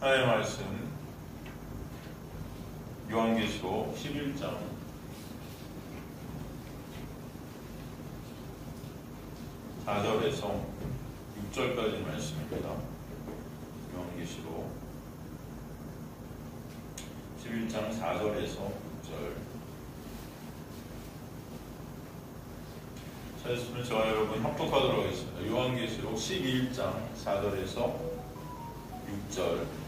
하나님의 말씀 요한계시록 11장 4절에서 6절까지 말씀입니다. 요한계시록 11장 4절에서 6절. 찾으시면 저와 여러분 합독하도록 하겠습니다. 요한계시록 11장 4절에서 6절.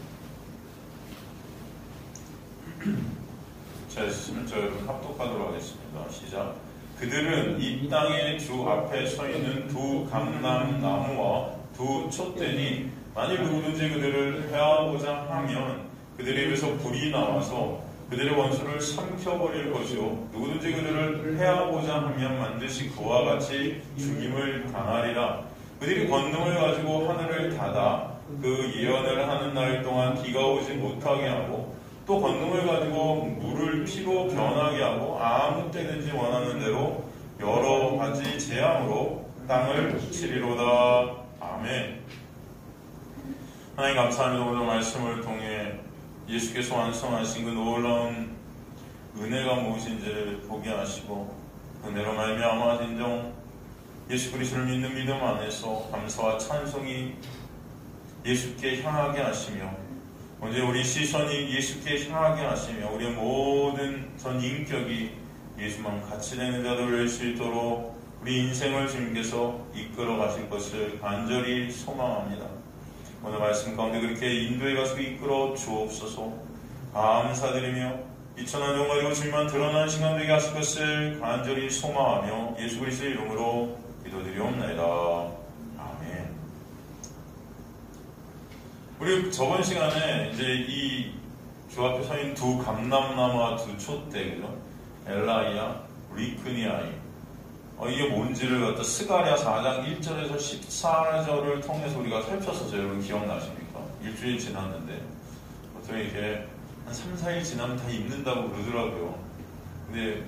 찾으시면 저와 여러분 합독하도록 하겠습니다. 시작. 그들은 이 땅의 주 앞에 서 있는 두 감람나무와 두 촛대니 만일 누구든지 그들을 해하고자 하면 그들의 입에서 불이 나와서 그들의 원수를 삼켜버릴 것이요 누구든지 그들을 해하고자 하면 반드시 그와 같이 죽임을 당하리라. 그들이 권능을 가지고 하늘을 닫아 그 예언을 하는 날 동안 비가 오지 못하게 하고 또 권능을 가지고 물을 피로 변하게 하고 아무 때든지 원하는 대로 여러 가지 재앙으로 땅을 치리로다. 아멘. 하나님 감사합니다. 오늘 말씀을 통해 예수께서 완성하신 그 놀라운 은혜가 무엇인지를 보게 하시고 은혜로 말미암아 진정 예수 그리스도를 믿는 믿음 안에서 감사와 찬송이 예수께 향하게 하시며 언제 우리 시선이 예수께 향하게 하시며 우리의 모든 전 인격이 예수만 같이 되는 자들 될 수 있도록 우리 인생을 주님께서 이끌어 가실 것을 간절히 소망합니다. 오늘 말씀 가운데 그렇게 인도해 가시고 이끌어 주옵소서. 감사드리며 이천한 종 가지고 주님만 드러나는 시간 되게 하실 것을 간절히 소망하며 예수 그리스도의 이름으로 기도드리옵나이다. 아멘. 우리 저번 시간에 이제 이 주 앞에 서 있는 두 감람나무와 두 촛대, 그죠? 엘라이아, 리크니아이. 이게 뭔지를 갖다 스가랴 4장 1절에서 14절을 통해서 우리가 살폈었어요. 여러분 기억나십니까? 일주일 지났는데 보통 이렇게 한 3, 4일 지나면 다 읽는다고 그러더라고요. 근데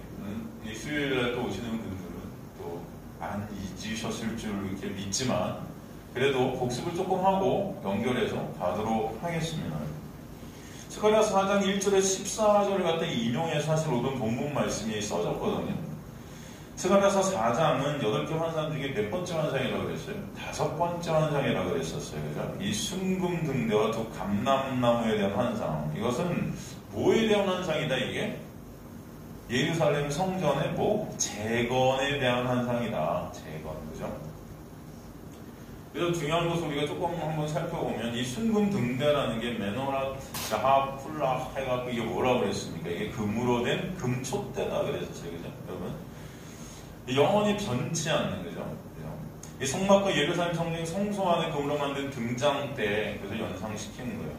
이 수요일에 또 오시는 분들은 또 안 잊으셨을 줄 이렇게 믿지만 그래도 복습을 조금 하고 연결해서 가도록 하겠습니다. 스가랴 4장 1절에서 14절을 갖다 인용해서 사실 오던 본문 말씀이 써졌거든요. 스가랴서 4장은 8개 환상 중에 몇 번째 환상이라고 그랬어요? 5번째 환상이라고 그랬었어요. 그죠? 이 순금등대와 두 감람나무에 대한 환상. 이것은 뭐에 대한 환상이다, 이게? 예루살렘 성전의 재건에 대한 환상이다. 재건, 그죠? 그래서 중요한 것을 우리가 조금 한번 살펴보면 이 순금등대라는 게 메노라, 자하, 풀라 해갖고 이게 뭐라고 그랬습니까? 이게 금으로 된 금촛대다 그랬었어요. 그죠? 여러분? 영원히 변치 않는 거죠. 이 성막과 예루살렘 성령 성소 안에 금으로 만든 등잔대, 그래서 연상시키는 거예요.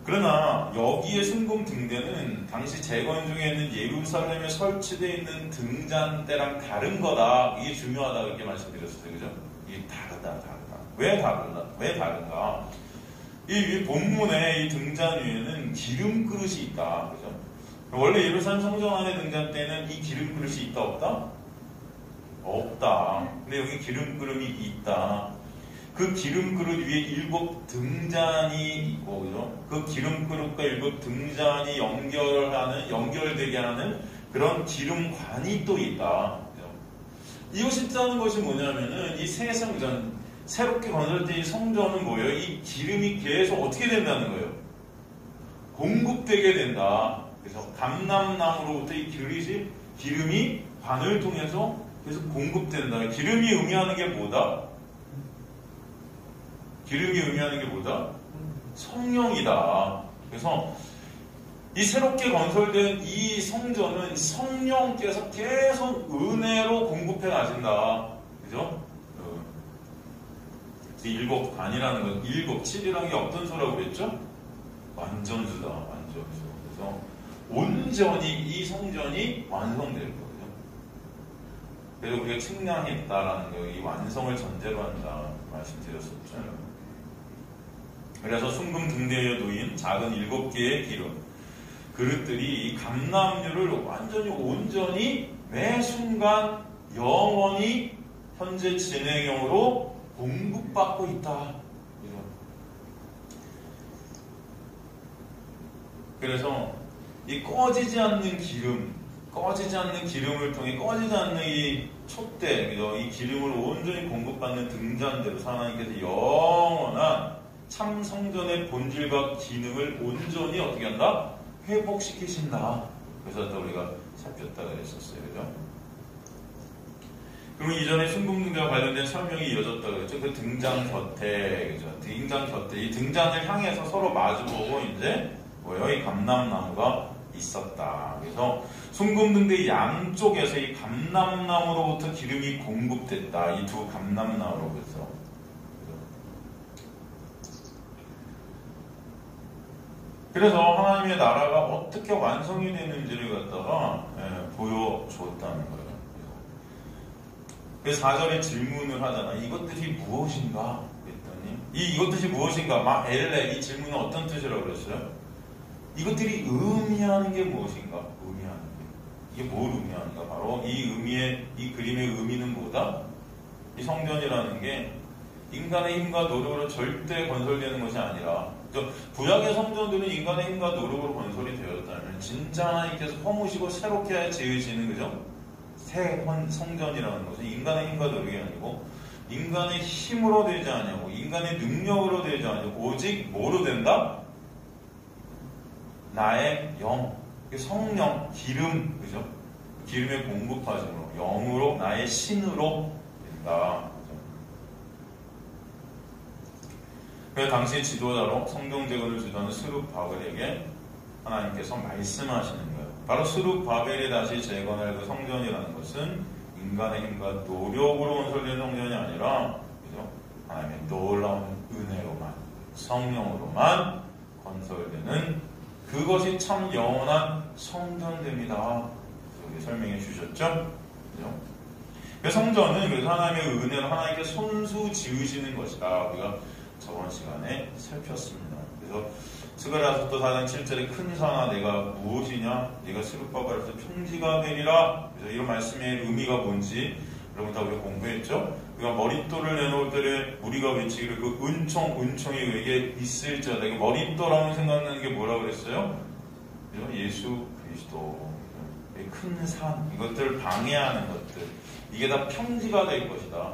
그러나 여기에 순금 등대는 당시 재건 중에 있는 예루살렘에 설치되어 있는 등잔대랑 다른 거다. 이게 중요하다 그렇게 말씀드렸어요. 그죠? 이게 다르다. 왜 다른가? 이 본문에 이 등잔 위에는 기름 그릇이 있다. 그죠? 원래 예루살렘 성전 안에 등잔대는 이 기름 그릇이 있다 없다? 없다. 근데 여기 기름 그릇이 있다. 그 기름 그릇 위에 7 등잔이 있고, 그죠? 그 기름 그릇과 7 등잔이 연결되게 하는 그런 기름관이 또 있다. 그죠? 이것이 뜻하는 것이 뭐냐면은 이 새 성전, 새롭게 건설된 이 성전은 뭐예요? 이 기름이 계속 어떻게 된다는 거예요? 공급되게 된다. 그래서 감람나무로부터 이 기름이 관을 통해서 계속 공급된다. 기름이 의미하는 게 뭐다? 성령이다. 그래서 이 새롭게 건설된 이 성전은 성령께서 계속 은혜로 공급해 가신다. 그죠? 이 7관이라는 건 7이라는 게 어떤 소라고 그랬죠? 완전수다. 완전수. 그래서 온전히 이 성전이 완성될 거예요. 그래서 우리가 측량했다라는 거, 이 완성을 전제로 한다 말씀드렸었죠. 그래서 순금 등대에 놓인 작은 7개의 기름 그릇들이 이 감람류를 완전히 온전히 매 순간 영원히 현재 진행형으로 공급받고 있다. 그래서 이 꺼지지 않는 기름을 통해 꺼지지 않는 이 촛대, 그죠? 이 기름을 온전히 공급받는 등잔대로 하나님께서 영원한 참 성전의 본질과 기능을 온전히 어떻게 한다? 회복시키신다. 그래서 또 우리가 살폈다 그랬었어요, 그죠? 그리고 이전에 순금등대와 관련된 설명이 이어졌다 그랬죠. 그 등잔 곁에, 그죠? 등잔 곁에 이 등잔을 향해서 서로 마주보고 이제 뭐예요? 이 감람나무가 있었다. 그래서 순금등대 양쪽에서 이 감람나무로부터 기름이 공급됐다. 이 두 감람나무로부터. 그래서 하나님의 나라가 어떻게 완성이 되는지를 갖다가 보여줬다는 거예요. 그래서 4절에 질문을 하잖아. 이것들이 무엇인가? 그랬더니 이것들이 무엇인가? 막 엘레 이 질문은 어떤 뜻이라고 그랬어요? 이것들이 의미하는 게 무엇인가? 의미하는 게 이게 뭘 의미하는가? 바로 이 그림의 의미는 뭐다? 이 성전이라는 게 인간의 힘과 노력으로 절대 건설되는 것이 아니라 구약의 성전들은 인간의 힘과 노력으로 건설이 되었다면 진짜 하나님께서 허무시고 새롭게 지으시는 그죠? 새 성전이라는 것은 인간의 힘과 노력이 아니고 인간의 힘으로 되지 않냐고 인간의 능력으로 되지 않냐고 오직 뭐로 된다? 나의 영, 성령, 기름, 그죠? 기름의 공급하심으로 영으로 나의 신으로 된다. 그래서 당시 지도자로 성경제거를 주도하는 스룹바벨에게 하나님께서 말씀하시는 거예요. 바로 스룹바벨이 다시 재건할 그 성전이라는 것은 인간의 힘과 노력으로 건설된 성전이 아니라 그죠? 하나님의 놀라운 은혜로만 성령으로만 건설되는 그것이 참 영원한 성전됩니다. 여기 설명해 주셨죠? 그죠? 그 성전은 그래서 하나님의 은혜로 하나님께 손수 지으시는 것이다. 우리가 저번 시간에 살폈습니다. 그래서 스가랴서 4장 7절에 큰 산아 내가 무엇이냐? 네가 스룹바벨에서 평지가 되리라. 그래서 이런 말씀의 의미가 뭔지 여러분 다 우리가 공부했죠? 우리가 머릿돌을 내놓을 때 우리가 외치기를 그 은총이 그에게 있을지어다. 머릿돌하면 생각나는 게 뭐라고 그랬어요? 예수 그리스도, 큰 산, 이것들을 방해하는 것들, 이게 다 평지가 될 것이다.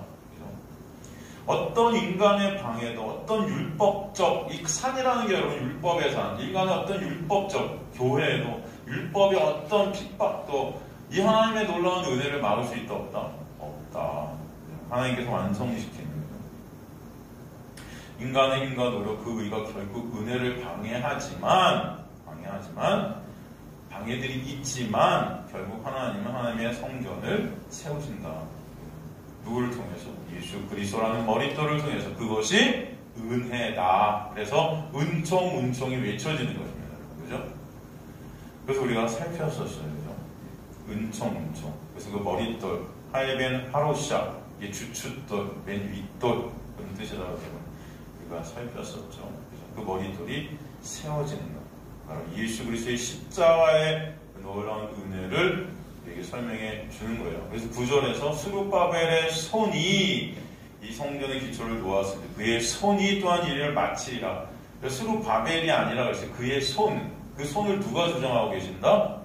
어떤 인간의 방해도, 어떤 율법적, 이 산이라는 게 여러분 율법의 산, 인간의 어떤 율법적, 교회도, 율법의 어떤 핍박도 이 하나님의 놀라운 은혜를 막을 수 있다, 없다? 없다. 하나님께서 완성시키는 거예요. 인간의 힘과 노력, 그 의가 결국 은혜를 방해들이 있지만 결국 하나님은 하나님의 성전을 세우신다. 누구를 통해서? 예수 그리스도라는 머릿돌을 통해서. 그것이 은혜다. 그래서 은총이 외쳐지는 것입니다. 그죠? 그래서 우리가 살폈었어요. 그죠? 은총. 그래서 그 머릿돌, 하에벤 하로샤, 이게 주춧돌, 맨 윗돌, 그런 뜻이라고 우리가 살폈었죠. 그래서 그 머릿돌이 세워지는 것. 바로 예수 그리스도의 십자가의 놀라운 은혜를 이렇게 설명해 주는 거예요. 그래서 9절에서 스룹바벨의 손이 이 성전의 기초를 놓았을 때 그의 손이 또한 이를 마치리라. 스룹바벨이 아니라 그랬어요. 그의 손, 그 손을 누가 조정하고 계신다?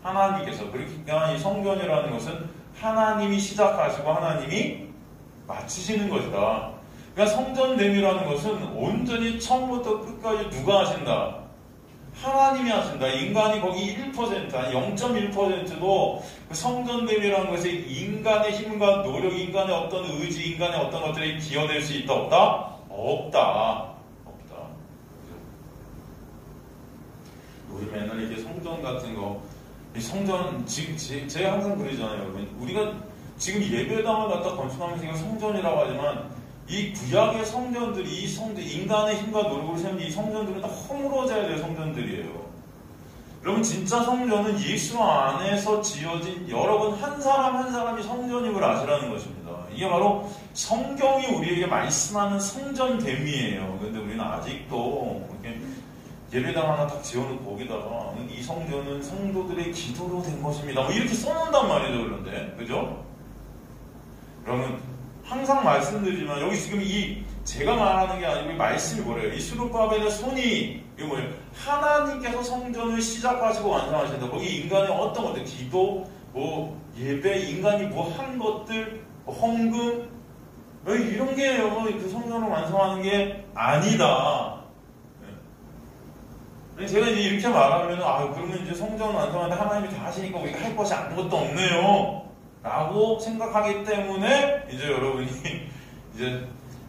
하나님께서. 그러니까 이 성전이라는 것은 하나님이 시작하시고 하나님이 마치시는 것이다. 그러니까 성전됨이라는 것은 온전히 처음부터 끝까지 누가 하신다? 하나님이 하신다. 인간이 거기 1%, 아니 0.1%도 그 성전됨이라는 것이 인간의 힘과 노력, 인간의 어떤 의지, 인간의 어떤 것들이 기여될 수 있다, 없다? 없다. 우리 맨날 이렇게 성전 같은 거, 이 성전, 제가 항상 그러잖아요, 여러분. 우리가 지금 예배당을 갖다 건축하면서 이거 성전이라고 하지만 이 구약의 성전들이 인간의 힘과 노력을 세운 이 성전들은 다 허물어져야 될 성전들이에요. 여러분 진짜 성전은 예수 안에서 지어진 여러분 한 사람이 성전임을 아시라는 것입니다. 이게 바로 성경이 우리에게 말씀하는 성전됨이에요. 그런데 우리는 아직도 이렇게 예배당 하나 딱 지어놓고 거기다가 이 성전은 성도들의 기도로 된 것입니다. 뭐 이렇게 써놓는단 말이죠. 그런데 그죠? 여러분 항상 말씀드리지만 여기 지금 이 제가 말하는 게 아니고 이 말씀이 뭐래요? 이 스룹바벨의 손이 이거 뭐예요? 하나님께서 성전을 시작하시고 완성하신다. 거기 인간의 어떤 것들, 기도, 뭐 예배, 인간이 뭐 한 것들, 뭐 헌금, 뭐 이런 게요. 그 성전을 완성하는 게 아니다. 제가 이제 이렇게 말하면 그러면 이제 성전 완성하는데 하나님이 다 하시니까 우리가 할 것이 아무것도 없네요. 라고 생각하기 때문에 이제 여러분이 이제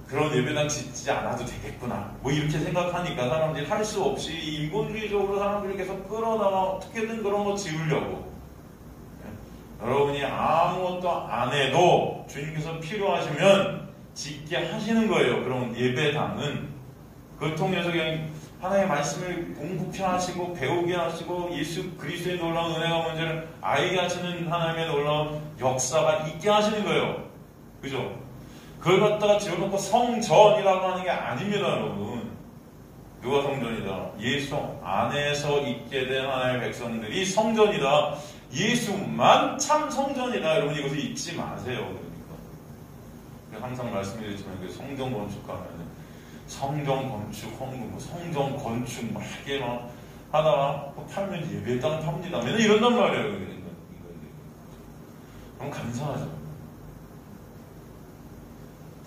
그런 예배당 짓지 않아도 되겠구나. 뭐 이렇게 생각하니까 사람들이 할 수 없이 인본주의적으로 사람들이 계속 끌어다가 어떻게든 그런 거 지으려고. 여러분이 아무것도 안 해도 주님께서 필요하시면 짓게 하시는 거예요. 그런 예배당은. 그걸 통해서 그냥 하나님의 말씀을 공부케 하시고 배우게 하시고 예수 그리스도의 놀라운 은혜가 뭔지를 알게 하시는 하나님의 놀라운 역사가 있게 하시는 거예요. 그죠? 그걸 갖다가 지어놓고 성전이라고 하는 게 아닙니다, 여러분. 누가 성전이다? 예수 안에서 있게 된 하나님의 백성들이 성전이다. 예수만 참 성전이다. 여러분 이것을 잊지 마세요. 그러니까 항상 말씀드리지만 성전 건축하면 성전 건축 헌금, 성전 건축 막 이렇게 막 하다가 팔면 예배당 팝니다. 맨날 이런단 말이에요. 너무 감사하죠.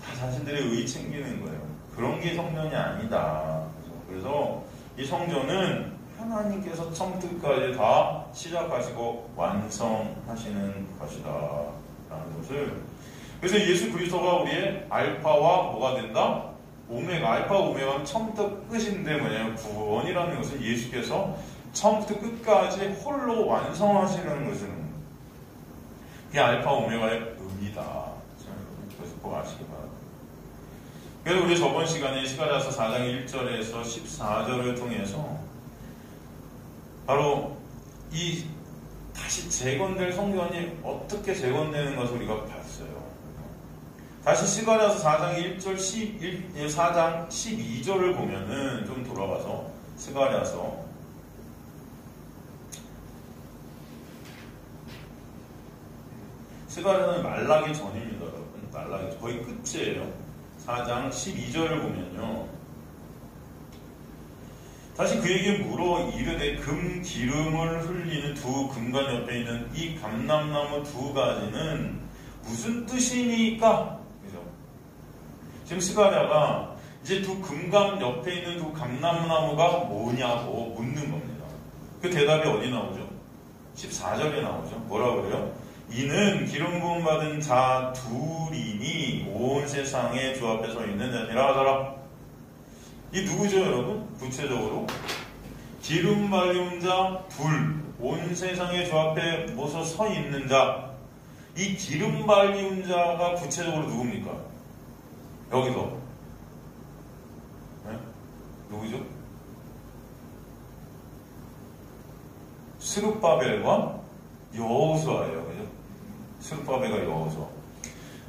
다 자신들의 의 챙기는 거예요. 그런 게 성전이 아니다. 그래서 이 성전은 하나님께서 처음부터까지 다 시작하시고 완성하시는 것이다. 라는 것을. 그래서 예수 그리스도가 우리의 알파와 뭐가 된다? 오메가, 알파 오메가는 처음부터 끝인데 뭐냐면 구원이라는 것은 예수께서 처음부터 끝까지 홀로 완성하시는 것은 그게 알파 오메가의 의미다. 그래서 꼭 아시기 바랍니다. 그래서 우리 저번 시간에 스가랴서 4장 1절에서 14절을 통해서 바로 이 다시 재건될 성전이 어떻게 재건되는 것을 우리가 봤어요. 다시 스가랴서 4장 1절 4장 12절을 보면은 좀 돌아가서 스가랴서 스가랴는 말라기 전입니다, 여러분. 말라기 거의 끝이에요. 4장 12절을 보면요. 다시 그에게 물어 이르되 금 기름을 흘리는 두 금관 옆에 있는 이 감람나무 두 가지는 무슨 뜻이니까? 그죠? 지금 스가랴가 이제 두 금감 옆에 있는 두 감람나무가 뭐냐고 묻는 겁니다. 그 대답이 어디 나오죠? 14절에 나오죠. 뭐라 그래요? 이는 기름 부음 받은 자 둘이니 온 세상에 주 앞에 서 있는 자니라 하더라. 이 누구죠, 여러분? 구체적으로 기름 발린 자 둘, 온 세상에 주 앞에 모서 서 있는 자. 이 기름 발린 자가 구체적으로 누굽니까? 여기서 네? 누구죠? 스룹바벨과 여호수아예요. 그죠? 스룹바벨과 여호수아.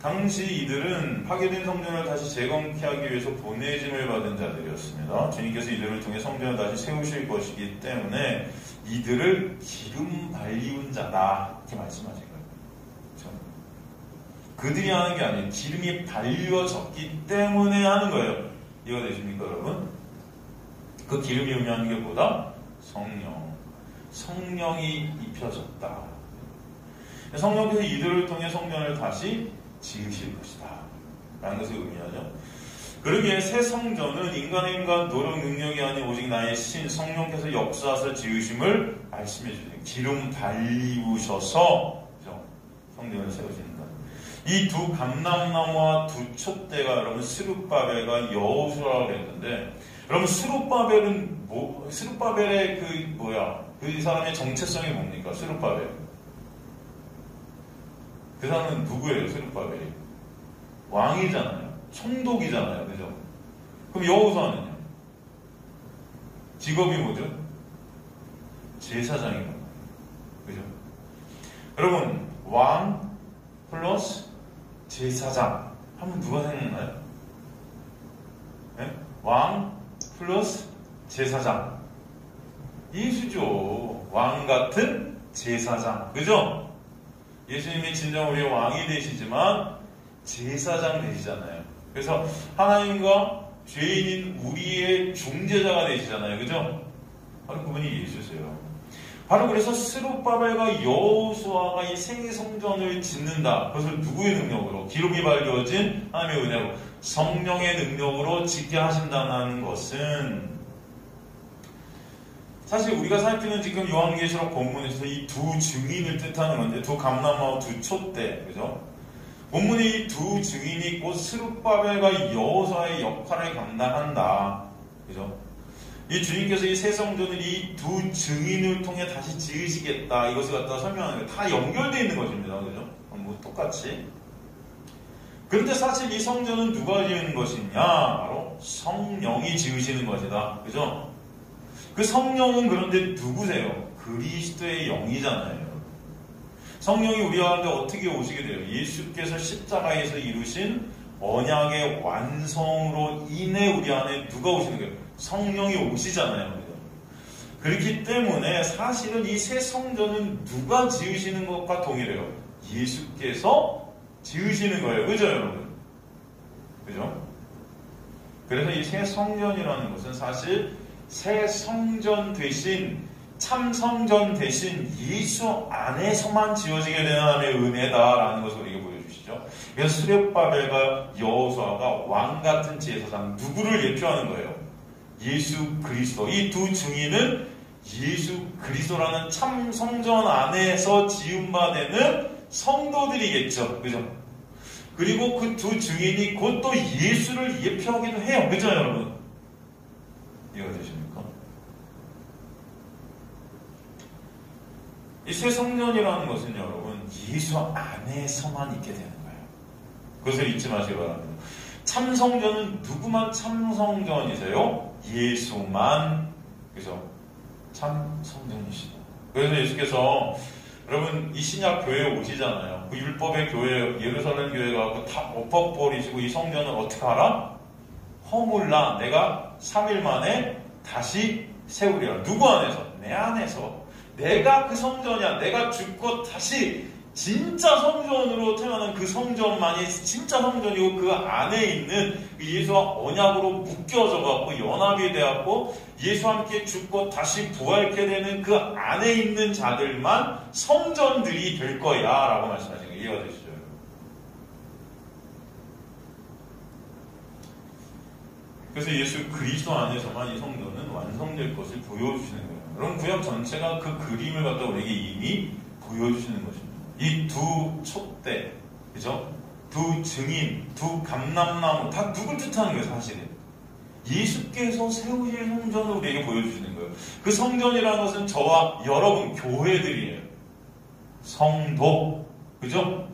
당시 이들은 파괴된 성전을 다시 재건케 하기 위해서 보내짐을 받은 자들이었습니다. 주님께서 이들을 통해 성전을 다시 세우실 것이기 때문에 이들을 기름 발리운 자다 이렇게 말씀하신 거예요. 그렇죠? 그들이 하는 게 아니에요. 기름이 발려졌기 때문에 하는 거예요. 이해가 되십니까, 여러분? 그 기름이 의미하는 게 뭐다? 성령이 입혀졌다. 성령께서 이들을 통해 성전을 다시 지으실 것이다 라는 것을 의미하죠. 그러기에 새 성전은 인간의 힘과 노력 능력이 아닌 오직 나의 신 성령께서 역사하셔 지으심을 말씀해 주세요. 기름 발리우셔서 성전을 세우신다. 이 두 감람나무와 두 촛대가 여러분 스룹바벨과 여호수아라고 했는데, 여러분 스룹바벨은 스룹바벨의 그 사람의 정체성이 뭡니까? 스룹바벨. 그 사람은 누구예요? 스룹바벨이 왕이잖아요. 총독이잖아요. 그죠? 그럼 여호수아는요? 직업이 뭐죠? 제사장이고. 그죠? 여러분 왕 플러스 제사장 하면 누가 생각나요? 네? 왕 플러스 제사장 예수죠. 왕 같은 제사장. 그죠? 예수님이 진정 우리의 왕이 되시지만 제사장 되시잖아요. 그래서 하나님과 죄인인 우리의 중재자가 되시잖아요. 그죠? 바로 그분이 예수세요. 바로 그래서 스룹바벨과 여호수아가 이 새 성전을 짓는다. 그것을 누구의 능력으로? 기록이 밝혀진 하나님의 은혜로, 성령의 능력으로 짓게 하신다는 것은, 사실 우리가 살피는 지금 요한계시록 본문에서 이 두 증인을 뜻하는 건데, 두 감람나무와 두 촛대, 그죠? 본문에 이 두 증인이 곧 스룹바벨과 여호수아의 역할을 감당한다. 그죠? 이 주님께서 이 새 성전을 이 두 증인을 통해 다시 지으시겠다. 이것을 갖다 설명하는 게 다 연결되어 있는 것입니다. 그죠? 뭐 똑같이. 그런데 사실 이 성전은 누가 지은 것이냐? 바로 성령이 지으시는 것이다. 그죠? 그 성령은 그런데 누구세요? 그리스도의 영이잖아요. 성령이 우리 가운데 어떻게 오시게 돼요? 예수께서 십자가에서 이루신 언약의 완성으로 인해 우리 안에 누가 오시는 거예요? 성령이 오시잖아요. 그렇기 때문에 사실은 이 새 성전은 누가 지으시는 것과 동일해요. 예수께서 지으시는 거예요. 그죠, 여러분? 그죠? 그래서 이 새 성전이라는 것은 사실 새 성전 대신, 참 성전 대신 예수 안에서만 지어지게 되는 하나님의 은혜다라는 것을 우리에게 보여주시죠. 그래서 스룹바벨과 여호수아가 왕같은 제사장, 누구를 예표하는 거예요? 예수 그리스도. 이 두 증인은 예수 그리스도라는 참 성전 안에서 지음바 되는 성도들이겠죠. 그죠? 그리고 그 두 증인이 곧 또 예수를 예표하기도 해요. 그죠, 여러분? 이해가 되십니까? 이 새 성전이라는 것은 여러분, 예수 안에서만 있게 되는 거예요. 그것을 잊지 마시기 바랍니다. 참 성전은 누구만 참 성전이세요? 예수만, 그죠? 참 성전이시다. 그래서 예수께서, 여러분, 이 신약 교회에 오시잖아요. 그 율법의 교회, 예루살렘 교회 가고 다 엎어버리시고 이 성전을 어떻게 하라? 허물라. 내가 3일 만에 다시 세우리라. 누구 안에서? 내 안에서. 내가 그 성전이야. 내가 죽고 다시 진짜 성전으로 태어난 그 성전만이 진짜 성전이고, 그 안에 있는 예수와 언약으로 묶여져 갖고 연합이 되었고 예수와 함께 죽고 다시 부활케 되는 그 안에 있는 자들만 성전들이 될 거야 라고 말씀하시는 게 이해가 되시죠? 그래서 예수 그리스도 안에서만 이 성전은 완성될 것을 보여주시는 거예요. 그럼 구약 전체가 그 그림을 갖다 우리에게 이미 보여주시는 것입니다. 이 두 촛대, 그죠? 두 증인, 두 감람나무, 다 누굴 뜻하는 거예요, 사실은? 예수께서 세우실 성전을 우리에게 보여주시는 거예요. 그 성전이라는 것은 저와 여러분, 교회들이에요. 성도, 그죠?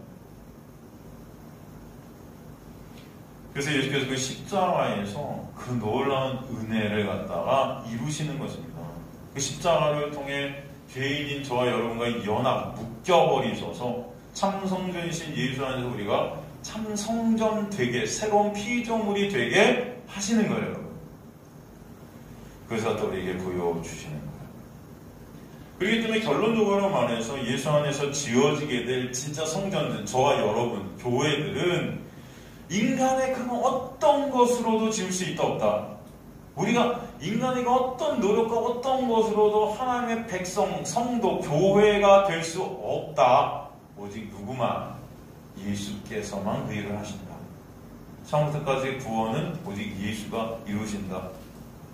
그래서 예수께서 그 십자가에서 그 놀라운 은혜를 갖다가 이루시는 것입니다. 그 십자가를 통해 죄인인 저와 여러분과 연합, 묶여버리셔서 참 성전이신 예수 안에서 우리가 참 성전 되게, 새로운 피조물이 되게 하시는 거예요, 여러분. 그래서 또 우리에게 보여주시는 거예요. 그렇기 때문에 결론적으로 말해서 예수 안에서 지어지게 될 진짜 성전들, 저와 여러분, 교회들은 인간의 그 어떤 것으로도 지을 수 있다 없다. 우리가 인간이 어떤 노력과 어떤 것으로도 하나님의 백성, 성도, 교회가 될 수 없다. 오직 누구만? 예수께서만 그 일을 하신다. 처음부터까지 구원은 오직 예수가 이루신다.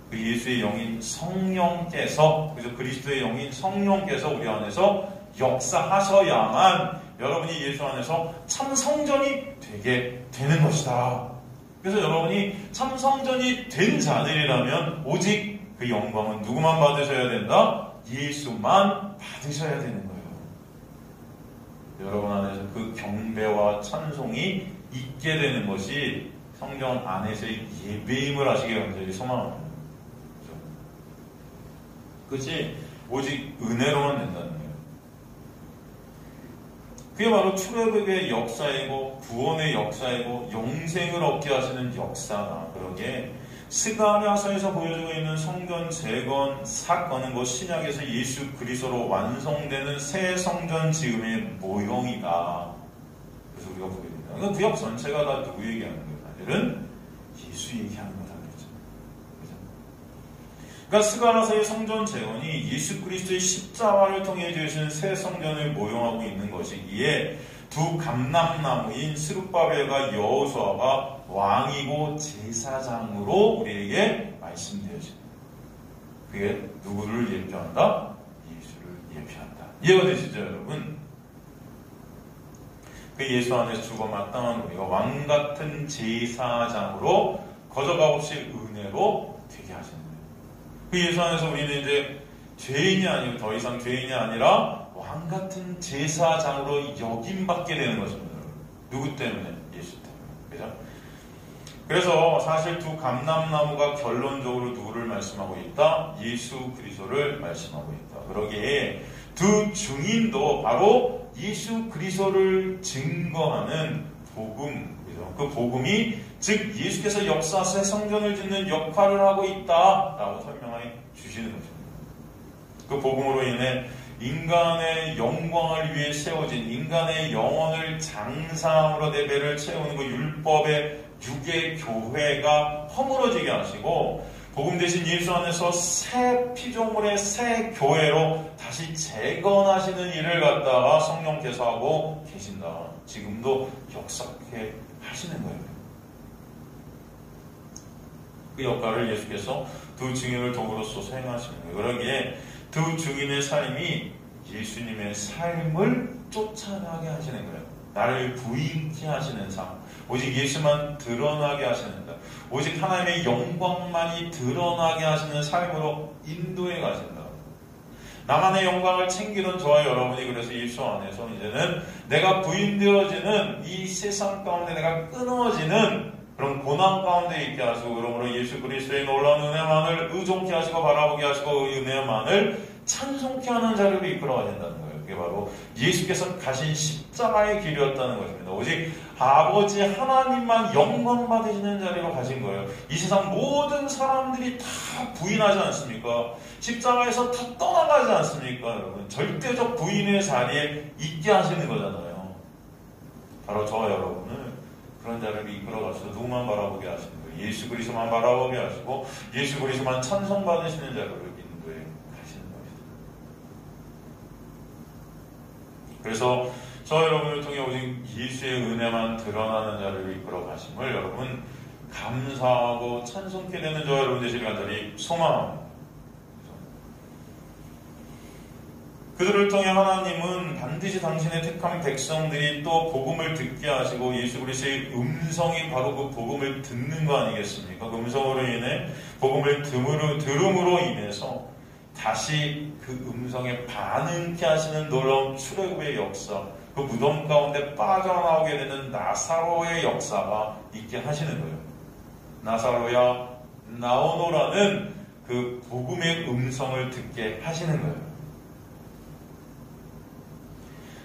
그 예수의 영인 성령께서, 그래서 그리스도의 영인 성령께서 우리 안에서 역사하셔야만 여러분이 예수 안에서 참 성전이 되게 되는 것이다. 그래서 여러분이 참 성전이 된 자들이라면 오직 그 영광은 누구만 받으셔야 된다? 예수만 받으셔야 되는 거예요. 여러분 안에서 그 경배와 찬송이 있게 되는 것이 성전 안에서의 예배임을 하시길 간절히 소망합니다. 그것이 오직 은혜로만 된다는 거예요. 그게 바로 출애굽의 역사이고 구원의 역사이고 영생을 얻게 하시는 역사가, 그러게 스가랴서에서 보여주고 있는 성전 재건 사건은 곧 신약에서 예수 그리스도로 완성되는 새 성전 지음의 모형이다. 그래서 우리가 보게 됩니다. 그러니까 구약 전체가 다 누구 얘기하는 거예요? 사실은 예수 얘기하는 거다 그랬죠. 그죠? 그러니까 스가랴서의 성전 재건이 예수 그리스도의 십자가를 통해 지으신 새 성전을 모형하고 있는 것이기에 두 감람나무인 스룹바벨과 여호수아가 왕이고 제사장으로 우리에게 말씀되어집니다. 그게 누구를 예표한다? 예수를 예표한다. 이해가 되시죠, 여러분? 그 예수 안에서 죽어 마땅한 우리가 왕같은 제사장으로 거저가 없이 은혜로 되게 하시는 거예요. 그 예수 안에서 우리는 이제 죄인이 아니고 더 이상 죄인이 아니라 왕같은 제사장으로 역임받게 되는 것입니다. 누구 때문에? 예수 때문에. 그죠? 그래서 사실 두 감람나무가 결론적으로 누구를 말씀하고 있다? 예수 그리스도를 말씀하고 있다. 그러기에 두 증인도 바로 예수 그리스도를 증거하는 복음, 그 복음이 즉 예수께서 역사세 성전을 짓는 역할을 하고 있다라고 설명해 주시는 것입니다. 그 복음으로 인해 인간의 영광을 위해 세워진 인간의 영혼을 장사함으로 내 배를 채우는 그 율법의 육의 교회가 허물어지게 하시고 복음 대신 예수 안에서 새 피조물의 새 교회로 다시 재건하시는 일을 갖다가 성령께서 하고 계신다. 지금도 역사하게 하시는 거예요. 그 역할을 예수께서 두 증인을 도구로서 수행하시는 거예요. 그러기에 두 증인의 삶이 예수님의 삶을 쫓아가게 하시는 거예요. 나를 부인케 하시는 삶, 오직 예수만 드러나게 하시는 것, 오직 하나님의 영광만이 드러나게 하시는 삶으로 인도해 가신다. 나만의 영광을 챙기던 저와 여러분이 그래서 예수 안에서 이제는 내가 부인되어지는 이 세상 가운데 내가 끊어지는 그런 고난 가운데 있게 하시고, 그러므로 예수 그리스도의 놀라운 은혜만을 의존케 하시고 바라보게 하시고 그 은혜만을 찬송케 하는 자리로 이끌어가야 된다는 거예요. 그게 바로 예수께서 가신 십자가의 길이었다는 것입니다. 오직 아버지 하나님만 영광 받으시는 자리로 가신 거예요. 이 세상 모든 사람들이 다 부인하지 않습니까? 십자가에서 다 떠나가지 않습니까? 여러분, 절대적 부인의 자리에 있게 하시는 거잖아요. 바로 저와 여러분을 그런 자리로 이끌어가셔서 누구만 바라보게 하시는 거예요. 예수 그리스도만 바라보게 하시고 예수 그리스도만 찬송받으시는 자리로 인도해 가시는 것입니다. 그래서 저 여러분을 통해 오직 예수의 은혜만 드러나는 자리로 이끌어 가심을 여러분 감사하고 찬송케 되는 저 여러분 되시길 간절히 소망합니다. 그들을 통해 하나님은 반드시 당신의 택한 백성들이 또 복음을 듣게 하시고 예수 그리스도의 음성이 바로 그 복음을 듣는 거 아니겠습니까? 그 음성으로 인해 복음을 들음으로 인해서 다시 그 음성에 반응케 하시는 놀라운 출애굽의 역사, 그 무덤 가운데 빠져나오게 되는 나사로의 역사가 있게 하시는 거예요. 나사로야 나오노라는 그 복음의 음성을 듣게 하시는 거예요.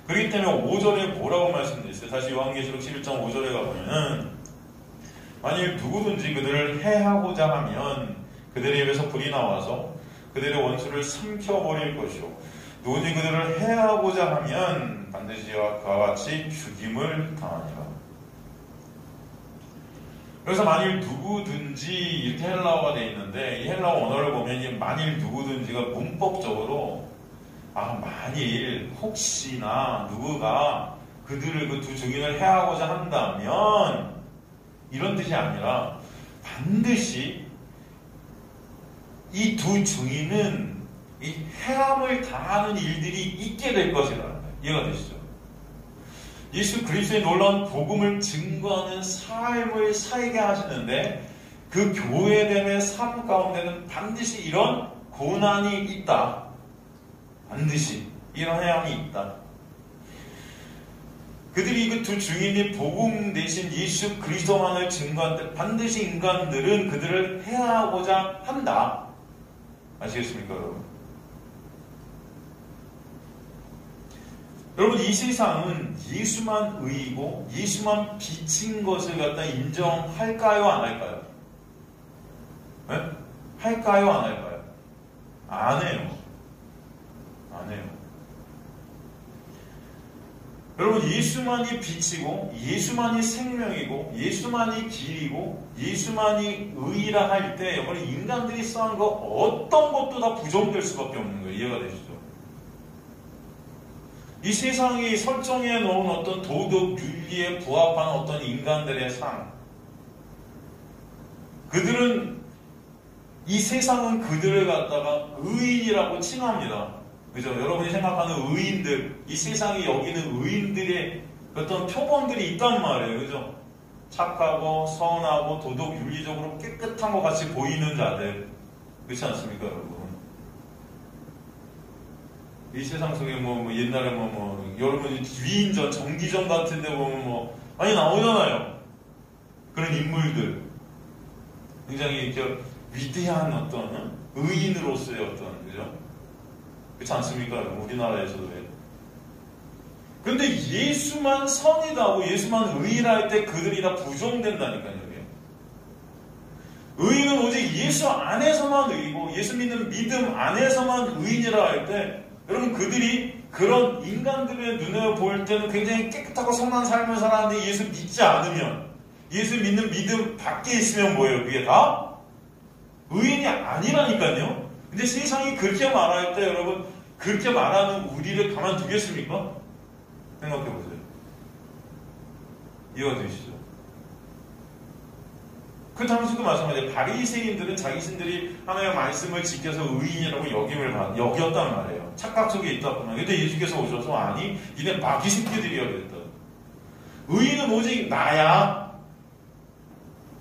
그렇기 때문에 5절에 뭐라고 말씀드렸어요? 다시 요한계시록 11장 5절에 가보면은 만일 누구든지 그들을 해하고자 하면 그들의 입에서 불이 나와서 그들의 원수를 삼켜버릴 것이요 누구든지 그들을 해하고자 하면 반드시 그와 같이 죽임을 당하니라. 그래서 만일 누구든지 이렇게 헬라어가 되어 있는데 이 헬라어 언어를 보면 이 만일 누구든지가 문법적으로 만일 혹시나 누구가 그들을 그 두 증인을 해하고자 한다면 이런 뜻이 아니라 반드시 이 두 증인은 이 해함을 당하는 일들이 있게 될 것이라는 거예요. 이해가 되시죠? 예수 그리스도의 놀라운 복음을 증거하는 삶을 살게 하시는데 그 교회됨의 삶 가운데는 반드시 이런 고난이 있다. 반드시 이런 해함이 있다. 그들이 그 두 증인이 복음 대신 예수 그리스도만을 증거할 때 반드시 인간들은 그들을 해하고자 한다. 아시겠습니까, 여러분? 여러분, 이 세상은 예수만 의이고 예수만 빛인 것을 갖다 인정할까요, 안 할까요? 네? 할까요, 안 할까요? 안 해요. 안 해요. 여러분, 예수만이 빛이고 예수만이 생명이고 예수만이 길이고 예수만이 의라 할 때 여러분, 인간들이 쌓은 거 어떤 것도 다 부정될 수밖에 없는 거예요. 이해가 되시죠? 이 세상이 설정해 놓은 어떤 도덕 윤리에 부합하는 어떤 인간들의 삶, 그들은 이 세상은 그들을 갖다가 의인이라고 칭합니다. 그죠? 여러분이 생각하는 의인들, 이 세상이 여기는 의인들의 어떤 표본들이 있단 말이에요. 그죠? 착하고 선하고 도덕 윤리적으로 깨끗한 것 같이 보이는 자들, 그렇지 않습니까, 여러분? 이 세상 속에 옛날에 여러분 위인전, 정기전 같은 데 보면 많이 나오잖아요. 그런 인물들. 굉장히 위대한 어떤 의인으로서의 어떤, 그죠? 그렇지 않습니까? 우리나라에서도. 근데 예수만 선이다고, 예수만 의인이라 할 때 그들이 다 부정된다니까요. 의인은 오직 예수 안에서만 의이고, 예수 믿는 믿음 안에서만 의인이라 할 때, 여러분, 그들이 그런 인간들의 눈에 볼 때는 굉장히 깨끗하고 선한 삶을 살았는데 예수 믿지 않으면, 예수 믿는 믿음 밖에 있으면 뭐예요? 그게 다 의인이 아니라니까요. 근데 세상이 그렇게 말할 때 여러분, 그렇게 말하는 우리를 가만두겠습니까? 생각해보세요. 이해가 되시죠? 그 당시도 마찬가지예요. 바리새인들은 자기신들이 하나님의 말씀을 지켜서 의인이라고 여겼단 말이에요. 착각 속에 있다구나. 근데 예수께서 오셔서 아니, 니네 마귀 새끼들이야 그랬다. 의인은 오직 나야.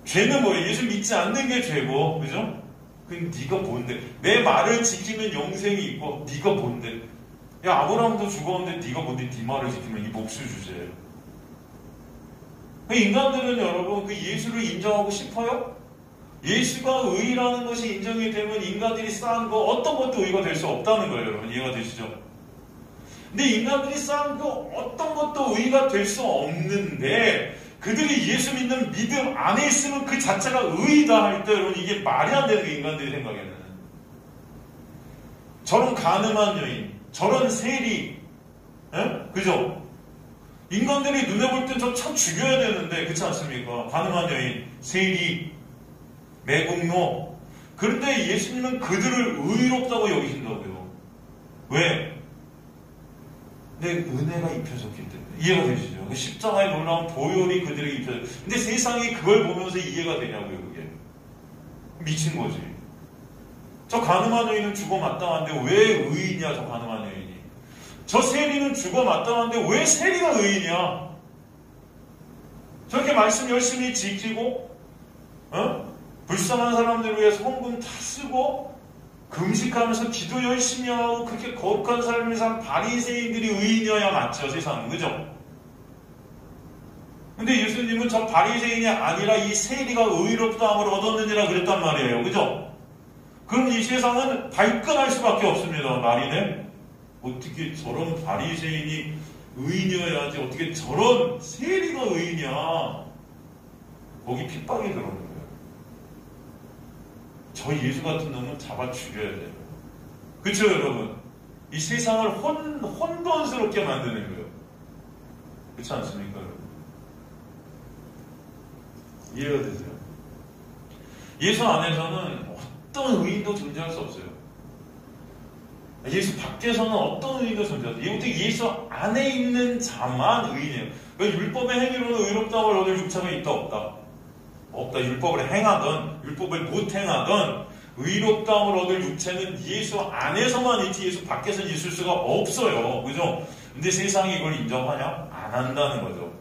죄는 뭐예요? 예수 믿지 않는 게 죄고, 그죠? 그럼 네가 뭔데? 내 말을 지키면 영생이 있고 네가 뭔데? 야, 아브라함도 죽었는데 네가 뭔데? 네 말을 지키면 이 몫을 주세요. 인간들은 여러분 그 예수를 인정하고 싶어요? 예수가 의라는 것이 인정이 되면 인간들이 쌓은 거 어떤 것도 의가 될 수 없다는 거예요. 여러분, 이해가 되시죠? 근데 인간들이 쌓은 거 어떤 것도 의가 될 수 없는데 그들이 예수 믿는 믿음 안에 있으면 그 자체가 의이다 할 때 여러분, 이게 말이 안 되는 게 인간들이 생각에는. 저런 가늠한 여인, 저런 세리, 그죠? 인간들이 눈에 볼 땐 저 참 죽여야 되는데, 그렇지 않습니까? 가늠한 여인, 세리, 매국노. 그런데 예수님은 그들을 의롭다고 여기신다고요. 왜? 내 은혜가 입혀졌기 때문에. 이해가 되시죠? 십자가의 놀라운 보혈이 그들에게 입혀졌어요. 근데 세상이 그걸 보면서 이해가 되냐고요, 그게. 미친 거지. 저 가늠한 여인은 죽어 마땅한데 왜 의인이야, 저 가늠한 여인이. 저 세리는 죽어 마땅한데 왜 세리가 의인이야. 저렇게 말씀 열심히 지키고 불쌍한 사람들을 위해서 헌금 다 쓰고 금식하면서 기도 열심히 하고 그렇게 거룩한 삶을 산 바리새인들이 의인이어야 맞죠, 세상은. 그죠? 근데 예수님은 저 바리새인이 아니라 이 세리가 의롭다함을 얻었느니라 그랬단 말이에요. 그죠? 그럼 이 세상은 발끈할 수밖에 없습니다. 말이 돼? 어떻게 저런 바리새인이 의인이어야지 어떻게 저런 세리가 의인이야. 거기 핍박이 들어오는 거예요. 저 예수 같은 놈은 잡아 죽여야 돼요. 그쵸, 여러분? 이 세상을 혼돈스럽게 만드는 거예요. 그렇지 않습니까, 여러분? 이해가 되세요? 예수 안에서는 어떤 의인도 존재할 수 없어요. 예수 밖에서는 어떤 의인도 존재하죠. 어떻게 예수 안에 있는 자만 의인이에요. 율법의 행위로는 의롭다고 얻을 육체가 있다 없다? 없다. 율법을 행하던 율법을 못 행하던 의롭다함을 얻을 육체는 예수 안에서만 있지 예수 밖에서는 있을 수가 없어요. 그죠? 근데 세상이 이걸 인정하냐? 안 한다는 거죠.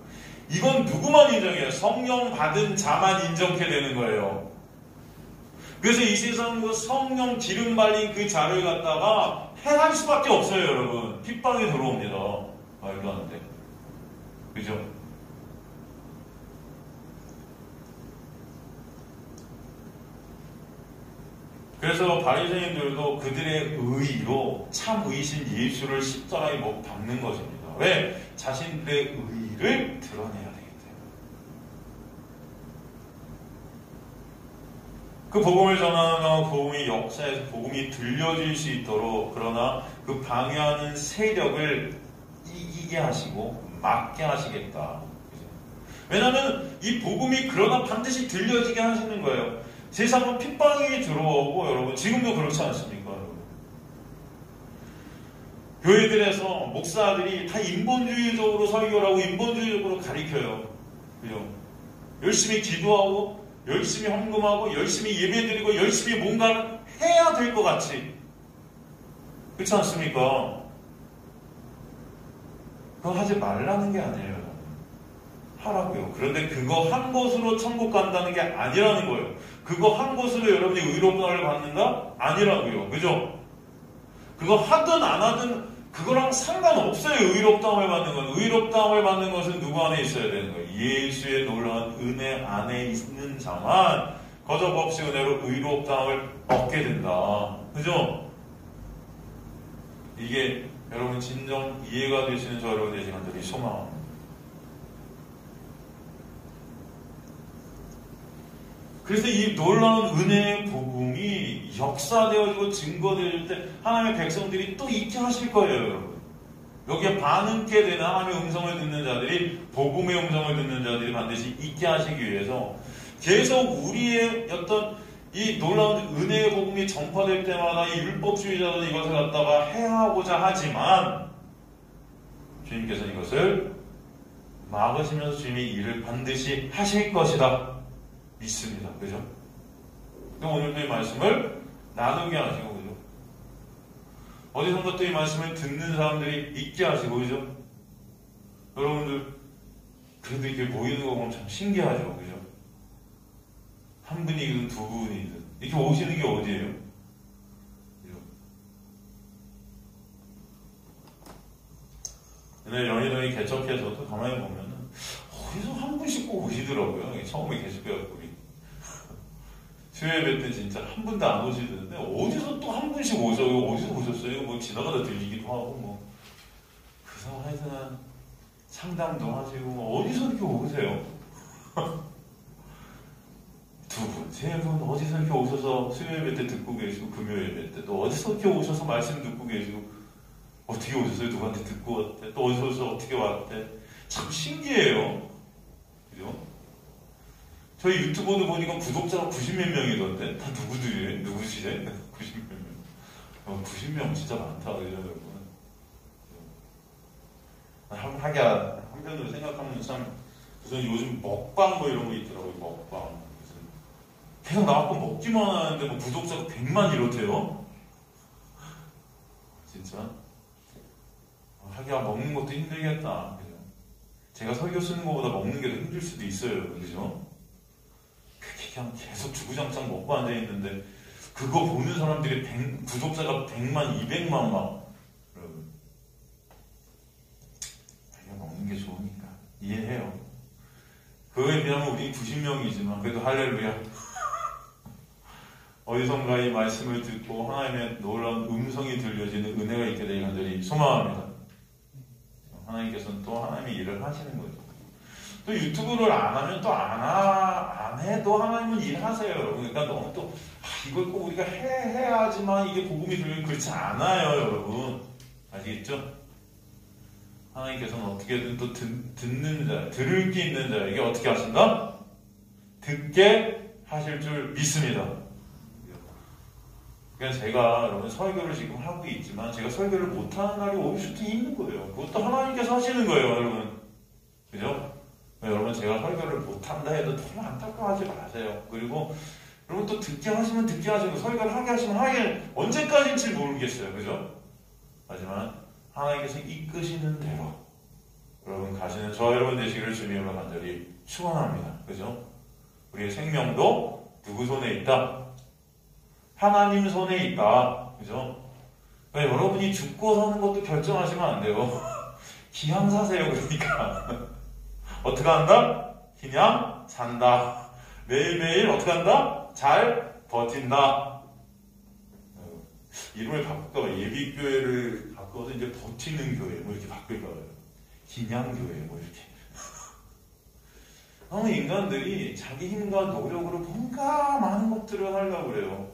이건 누구만 인정해요? 성령 받은 자만 인정해 되는 거예요. 그래서 이 세상은 그 성령 기름 발린 그 자를 갖다가 행할 수밖에 없어요, 여러분. 핍박이 들어옵니다. 말도 안 돼. 그죠? 그래서 바리새인들도 그들의 의로 참 의신 예수를 십자가에 못 박는 것입니다. 왜? 자신들의 의를 드러내야 되기 때문에. 그 복음을 전하는 복음이 역사에서 복음이 들려질 수 있도록 그러나 그 방해하는 세력을 이기게 하시고 맞게 하시겠다. 왜냐하면 이 복음이 그러나 반드시 들려지게 하시는 거예요. 세상은 핍박이 들어오고 여러분 지금도 그렇지 않습니까? 여러분? 교회들에서 목사들이 다 인본주의적으로 설교를 하고 인본주의적으로 가르쳐요. 그죠? 열심히 기도하고 열심히 헌금하고 열심히 예배드리고 열심히 뭔가를 해야 될 것 같이 그렇지 않습니까? 그거 하지 말라는 게 아니에요. 하라고요. 그런데 그거 한 것으로 천국 간다는 게 아니라는 거예요. 그거 한 것으로 여러분이 의롭다를 받는다? 아니라고요. 그죠? 그거 하든 안 하든 그거랑 상관없어요. 의롭다함을 받는 건. 의롭다함을 받는 것은 누구 안에 있어야 되는 거예요? 예수의 놀라운 은혜 안에 있는 자만 거저 없이 은혜로 의롭다함을 얻게 된다. 그죠? 이게 여러분 진정 이해가 되시는 저 여러분 되시는 분들이 소망합니다. 그래서 이 놀라운 은혜의 복음이 역사되어지고 증거되어질 때 하나님의 백성들이 또 있게 하실 거예요, 여러분. 여기에 반응케 되는 하나님의 음성을 듣는 자들이, 복음의 음성을 듣는 자들이 반드시 있게 하시기 위해서 계속 우리의 어떤 이 놀라운 은혜의 복음이 전파될 때마다 이 율법주의자들은 이것을 갖다가 해하고자 하지만 주님께서 이것을 막으시면서 주님이 일을 반드시 하실 것이다. 믿습니다. 그죠? 또 오늘도 이 말씀을 나누게 하시고, 그죠? 어디선가 또 이 말씀을 듣는 사람들이 있게 하시고, 그죠? 여러분들, 그래도 이렇게 모이는 거 보면 참 신기하죠. 그죠? 한 분이든 두 분이든. 이렇게 오시는 게 어디예요? 그죠? 근데 연희동이 개척해서도 가만히 보면은, 어디서 한 분씩 꼭 오시더라고요. 처음에 개척해갖고. 수요예배 때 진짜 한 분도 안 오시던데 어디서 또 한 분씩 오셔요. 어디서 오셨어요? 뭐 지나가다 들리기도 하고 뭐 그래서 하여튼 상담도 하시고 뭐 어디서 이렇게 오세요? 두 분, 세 분 어디서 이렇게 오셔서 수요예배 때 듣고 계시고 금요예배 때 또 어디서 이렇게 오셔서 말씀 듣고 계시고 어떻게 오셨어요? 누구한테 듣고 왔대? 또 어디서 오셔서 어떻게 왔대? 참 신기해요. 그죠? 저희 유튜버도 보니까 구독자가 90몇 명이던데? 다 누구들이에요? 누구시래? 90몇 명. 90명 진짜 많다, 그죠, 여러분? 한편으로 생각하면 참, 무슨 요즘 먹방 뭐 이런 거 있더라고요, 먹방. 계속 나와서 먹기만 하는데 뭐 구독자가 100만 이렇대요? 진짜? 하기야 먹는 것도 힘들겠다, 그죠? 제가 설교 쓰는 것보다 먹는 게 더 힘들 수도 있어요, 그죠? 그냥 계속 주구장창 먹고 앉아있는데 그거 보는 사람들이 구독자가 100만, 200만 막 여러분 자기가 먹는 게 좋으니까 이해해요. 그거에 비하면 우리 90명이지만 그래도 할렐루야. 어디선가 이 말씀을 듣고 하나님의 놀라운 음성이 들려지는 은혜가 있게 되길 간절히 소망합니다. 하나님께서는 또 하나님의 일을 하시는 거죠. 또 유튜브를 안 하면 또 안 해도 하나님은 일하세요, 여러분. 그러니까 너무 또 이걸 꼭 우리가 해야지만 이게 복음이 들리면 그렇지 않아요, 여러분. 아시겠죠? 하나님께서는 어떻게든 또 듣는 자, 들을 게 있는 자에게 어떻게 하신다? 듣게 하실 줄 믿습니다. 그러니까 제가 여러분 설교를 지금 하고 있지만 제가 설교를 못하는 날이 올 수도 있는 거예요. 그것도 하나님께서 하시는 거예요, 여러분. 그죠? 여러분 제가 설교를 못한다 해도 너무 안타까워하지 마세요. 그리고 여러분 또 듣게 하시면 듣게 하시고 설교를 하게 하시면 하게 언제까지인지 모르겠어요. 그죠? 하지만 하나님께서 이끄시는 대로 여러분 가시는 저 여러분 되시기를 주님으로 간절히 축원합니다. 그죠? 우리의 생명도 누구 손에 있다? 하나님 손에 있다. 그죠? 그러니까 여러분이 죽고 사는 것도 결정하시면 안 돼요. 그냥 사세요. 그러니까 어떻게 한다? 그냥 산다. 매일매일 어떻게 한다? 잘 버틴다. 이름을 바꿀까봐 예비교회를 바꿔서 이제 버티는 교회 뭐 이렇게 바꿀까봐요. 그냥 교회 뭐 이렇게. 너무 인간들이 자기 힘과 노력으로 뭔가 많은 것들을 하려고 그래요.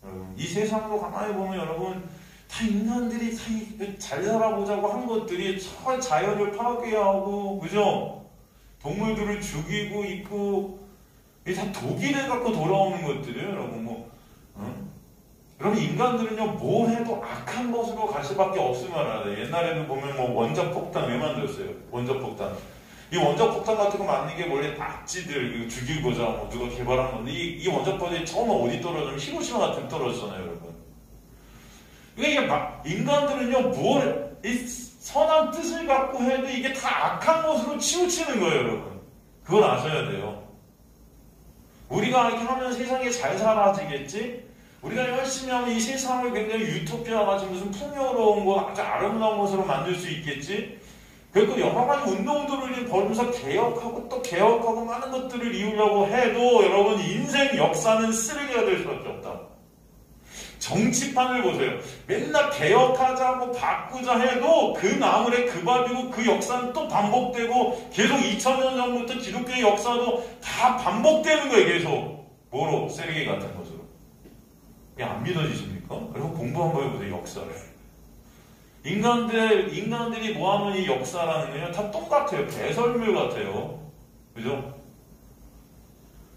여러분 이 세상으로 가만히 보면 여러분 다 인간들이 잘 살아보자고 한 것들이 저 자연을 파괴하고, 그죠? 동물들을 죽이고 있고, 이게 다 독일에 갖고 돌아오는 것들이에요, 여러분. 여러분, 인간들은요, 뭘 해도 악한 것으로 갈 수밖에 없으면 알아요. 옛날에도 보면 원자폭탄 왜 만들었어요? 원자폭탄. 이 원자폭탄 같은 거 만든 게 원래 나치들 죽이고자 누가 개발한 건데, 이 원자폭탄이 처음 어디 떨어지면 히로시마 같은 데 떨어졌잖아요, 여러분. 이게 인간들은요, 이 선한 뜻을 갖고 해도 이게 다 악한 것으로 치우치는 거예요, 여러분. 그걸 아셔야 돼요. 우리가 이렇게 하면 세상이 잘 사라지겠지? 우리가 열심히 하면 이 세상을 굉장히 유토피아 같은 무슨 풍요로운 거, 아주 아름다운 것으로 만들 수 있겠지? 그리고 여러 가지 운동들을 벌면서 개혁하고 또 개혁하고 많은 것들을 이루려고 해도 여러분 인생 역사는 쓰레기가 될 수밖에 없다. 정치판을 보세요. 맨날 개혁하자, 바꾸자 해도 그 나물에 그 밥이고 그 역사는 또 반복되고 계속 2000년 전부터 기독교의 역사도 다 반복되는 거예요, 계속. 뭐로? 쓰레기 같은 것으로. 이게 안 믿어지십니까? 그리고 공부 한번 해보세요, 역사를. 인간들이 모아놓은 이 역사라는 거요, 다 똑같아요. 배설물 같아요. 그죠?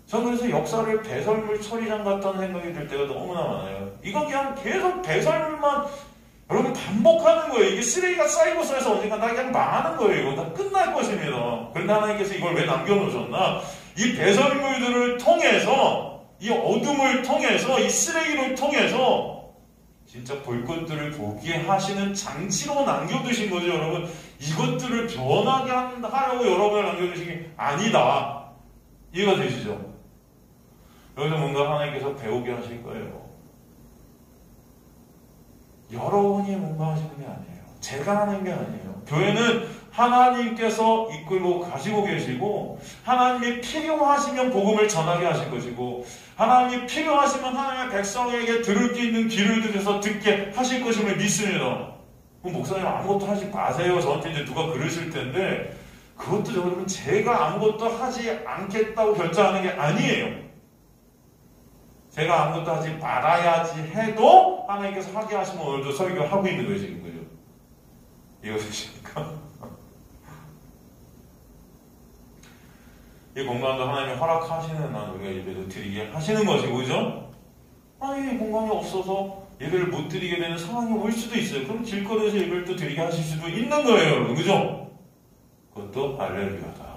전 그래서 역사를 배설물 처리장 같다는 생각이 들 때가 너무나 많아요. 이거 그냥 계속 배설물만 여러분 반복하는 거예요. 이게 쓰레기가 쌓이고 쌓여서 언젠가 다 그냥 망하는 거예요. 이거 다 끝날 것입니다. 그런데 하나님께서 이걸 왜 남겨놓으셨나? 이 배설물들을 통해서, 이 어둠을 통해서, 이 쓰레기를 통해서 진짜 볼 것들을 보게 하시는 장치로 남겨두신 거죠, 여러분. 이것들을 변하게 하려고 여러분을 남겨두신 게 아니다. 이해가 되시죠? 여기서 뭔가 하나님께서 배우게 하실 거예요. 여러분이 뭔가 하시는 게 아니에요. 제가 하는 게 아니에요. 교회는 하나님께서 이끌고 가시고 계시고, 하나님이 필요하시면 복음을 전하게 하실 것이고, 하나님이 필요하시면 하나님의 백성에게 들을 게 있는 귀를 들여서 듣게 하실 것임을 믿습니다. 목사님 아무것도 하지 마세요. 저한테 이제 누가 그러실 텐데, 그것도 여러분 제가 아무것도 하지 않겠다고 결정하는 게 아니에요. 제가 아무것도 하지 말아야지 해도 하나님께서 하게 하시면 오늘도 설교를 하고 있는 거예요, 지금. 그죠? 이거 되십니까? 이 건강도 하나님이 허락하시는 한 우리가 예배도 드리게 하시는 것이고, 그죠? 아니, 건강이 없어서 예배를 못 드리게 되는 상황이 올 수도 있어요. 그럼 길거리에서 예배를 또 드리게 하실 수도 있는 거예요, 여러분. 그죠? 그것도 할렐루야다.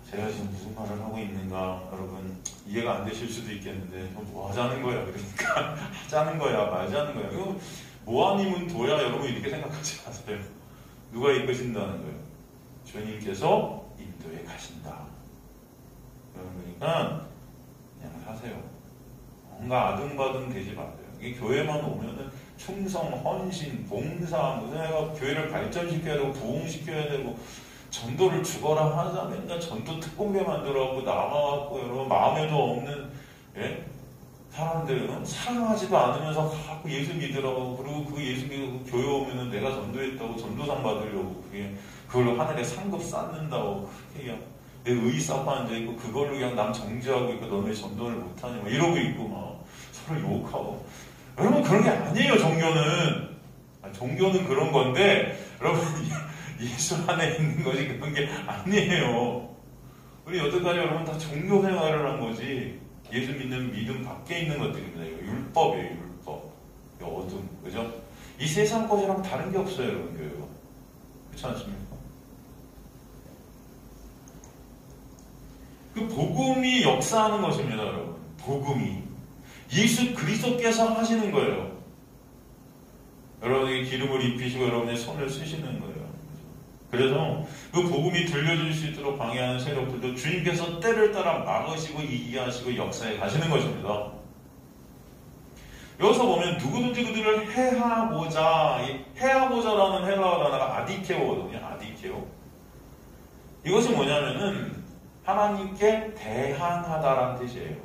제가 지금 무슨 말을 하고 있는가, 여러분, 이해가 안 되실 수도 있겠는데, 뭐 하자는 거야? 그러니까, 하자는 거야, 말자는 거야. 이거, 뭐 아니면 도야, 여러분, 이렇게 생각하지 마세요. 누가 이끄신다는 거예요? 주님께서 인도에 가신다. 그러니까, 그냥 하세요. 뭔가 아등바등 되지 마세요. 이게 교회만 오면은 충성, 헌신, 봉사, 무슨 해가 교회를 발전시켜야 되고, 부흥시켜야 되고, 전도를 죽어라 하자 맨날 전도 특공대 만들어갖고 나가갖고 여러분 마음에도 없는 사람들은 사랑하지도 않으면서 갖고 예수 믿으라고, 그리고 그 예수 믿고 교회 오면은 내가 전도했다고 전도상 받으려고 그걸로 하늘에 상급 쌓는다고 그렇게 내 의사파 앉아있고 그걸로 그냥 남 정지하고 있고 너네 전도를 못하냐 막 이러고 있고 막 서로 욕하고. 여러분 그런 게 아니에요. 종교는 그런 건데 여러분 예수 안에 있는 것이 그런 게 아니에요. 우리 여태까지 여러분 다 종교 생활을 한 거지 예수 믿는 믿음 밖에 있는 것들입니다. 이거 율법이에요. 율법. 어둠. 그죠? 이 세상 것이랑 다른 게 없어요. 여러분 교회가. 그렇지 않습니까? 그 복음이 역사하는 것입니다. 여러분. 복음이. 예수 그리스도께서 하시는 거예요. 여러분에게 기름을 입히시고 여러분의 손을 쓰시는 거예요. 그래서 그 복음이 들려질 수 있도록 방해하는 세력들도 주님께서 때를 따라 막으시고 이기게 하시고 역사에 가시는 것입니다. 여기서 보면 누구든지 그들을 해하고자라는 헬라어 단어가 아디케오거든요. 아디케오. 이것이 뭐냐면은 하나님께 대항하다라는 뜻이에요.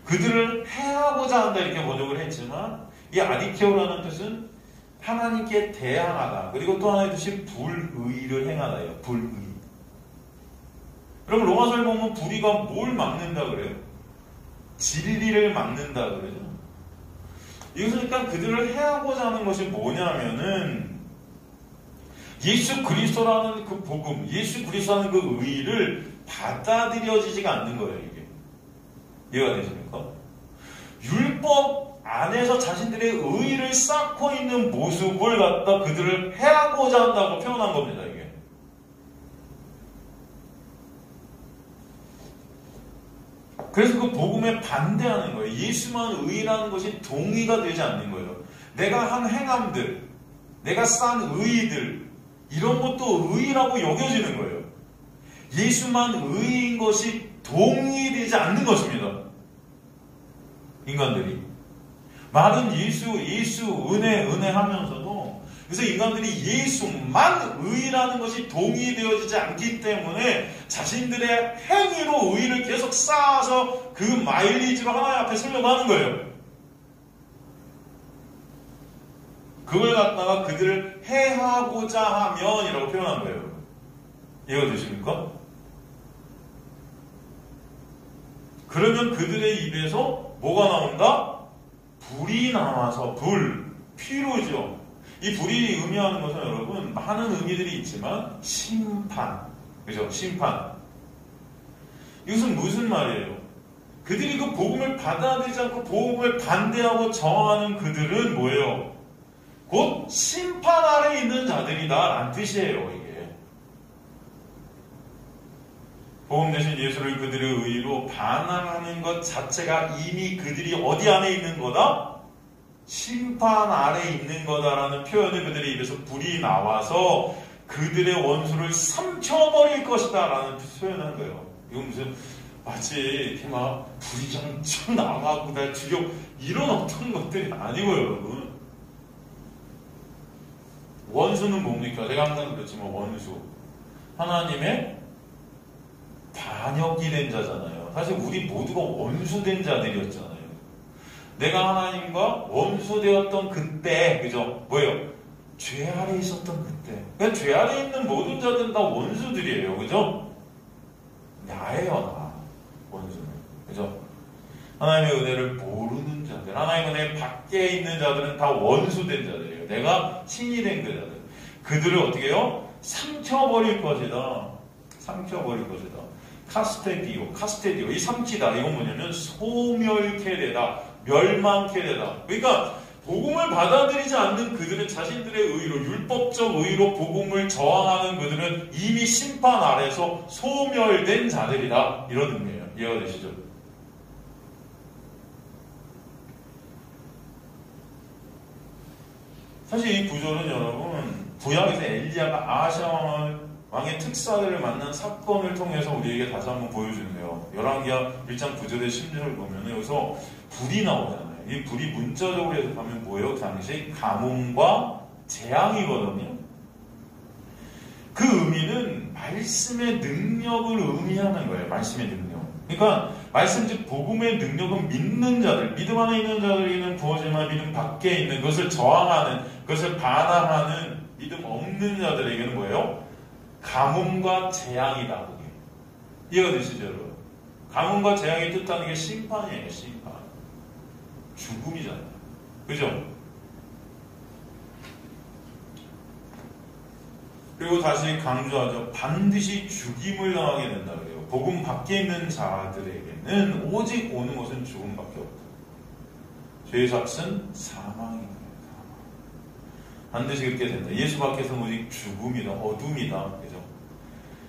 그들을 해하고자 한다 이렇게 번역을 했지만 이 아디케오라는 뜻은 하나님께 대항하다. 그리고 또 하나의 뜻이 불의를 행하다예요. 불의. 그럼 로마서에 보면 불의가 뭘 막는다 그래요? 진리를 막는다 그러죠. 이것은 그러니까 그들을 해하고자 하는 것이 뭐냐면은 예수 그리스도라는 그 복음, 예수 그리스도라는 그 의의를 받아들여지지가 않는 거예요, 이게. 이해가 되십니까? 율법 안에서 자신들의 의의를 쌓고 있는 모습을 갖다 그들을 해하고자 한다고 표현한 겁니다, 이게. 그래서 그 복음에 반대하는 거예요. 예수만 의의라는 것이 동의가 되지 않는 거예요. 내가 한 행함들, 내가 쌓은 의의들, 이런 것도 의의라고 여겨지는 거예요. 예수만 의의인 것이 동의되지 않는 것입니다. 인간들이. 말은 예수, 은혜 하면서도 그래서 인간들이 예수만 의의라는 것이 동의되어지지 않기 때문에 자신들의 행위로 의의를 계속 쌓아서 그 마일리지로 하나님 앞에 서려고 하는 거예요. 그걸 갖다가 그들을 해하고자 하면 이라고 표현한 거예요. 이해가 되십니까? 그러면 그들의 입에서 뭐가 나온다? 불이 나와서 피로죠. 이 불이 의미하는 것은 여러분 많은 의미들이 있지만 심판, 그죠? 심판. 이것은 무슨 말이에요? 그들이 그 복음을 받아들이지 않고 복음을 반대하고 저항하는 그들은 뭐예요? 곧 심판 아래 있는 자들이다 라는 뜻이에요, 이게. 복음 대신 예수를 그들의 의의로 반항하는 것 자체가 이미 그들이 어디 안에 있는 거다? 심판 아래 있는 거다라는 표현을 그들의 입에서 불이 나와서 그들의 원수를 삼켜버릴 것이다 라는 표현을 한 거예요. 이건 무슨 마치 이렇게 막 불이 좀 나와갖고 날 죽여 이런 어떤 것들이 아니고요, 여러분. 원수는 뭡니까? 내가 항상 그랬지만 원수 하나님의 반역이 된 자잖아요. 사실 우리 모두가 원수된 자들이었잖아요. 내가 하나님과 원수되었던 그때, 그죠? 뭐예요? 죄 아래 있었던 그때. 그러니까 죄 아래 있는 모든 자들은 다 원수들이에요. 그죠? 나예요, 나. 원수는. 그죠? 하나님의 은혜를 모르는 자들, 하나님의 은혜 밖에 있는 자들은 다 원수된 자들이에요. 내가 신이 된 그 자들. 그들을 어떻게 해요? 삼켜버릴 것이다. 삼켜버릴 것이다. 카스테디오. 이 삼키다. 이건 뭐냐면 소멸케 되다. 멸망케 되다. 그러니까 복음을 받아들이지 않는 그들은 자신들의 의로, 율법적 의로 복음을 저항하는 그들은 이미 심판 아래서 소멸된 자들이다. 이런 의미예요. 이해가 되시죠? 사실 이 구절은 여러분 구약에서 엘리야가 아하시아 왕의 특사들을 만난 사건을 통해서 우리에게 다시 한번 보여주는데요. 열왕기하 1장 9절의 10절을 보면 여기서 불이 나오잖아요. 이 불이 문자적으로 해석하면 뭐예요? 그 당시 가뭄과 재앙이거든요. 그 의미는 말씀의 능력을 의미하는 거예요. 말씀의 능력. 그러니까 말씀 즉 복음의 능력은 믿는 자들, 믿음 안에 있는 자들에게는 부어지만 믿음 밖에 있는 그것을 저항하는, 그것을 반항하는 믿음 없는 자들에게는 뭐예요? 가뭄과 재앙이다. 그게. 이해가 되시죠, 여러분? 가뭄과 재앙이 뜻하는 게 심판이에요. 심판. 죽음이잖아요. 그죠? 그리고 다시 강조하죠. 반드시 죽임을 당하게 된다 그래요. 복음 밖에 있는 자들에게는 오직 오는 것은 죽음밖에 없다. 죄의 삭은 사망입니다. 반드시 그렇게 된다. 예수 밖에서는 오직 죽음이다. 어둠이다. 그죠?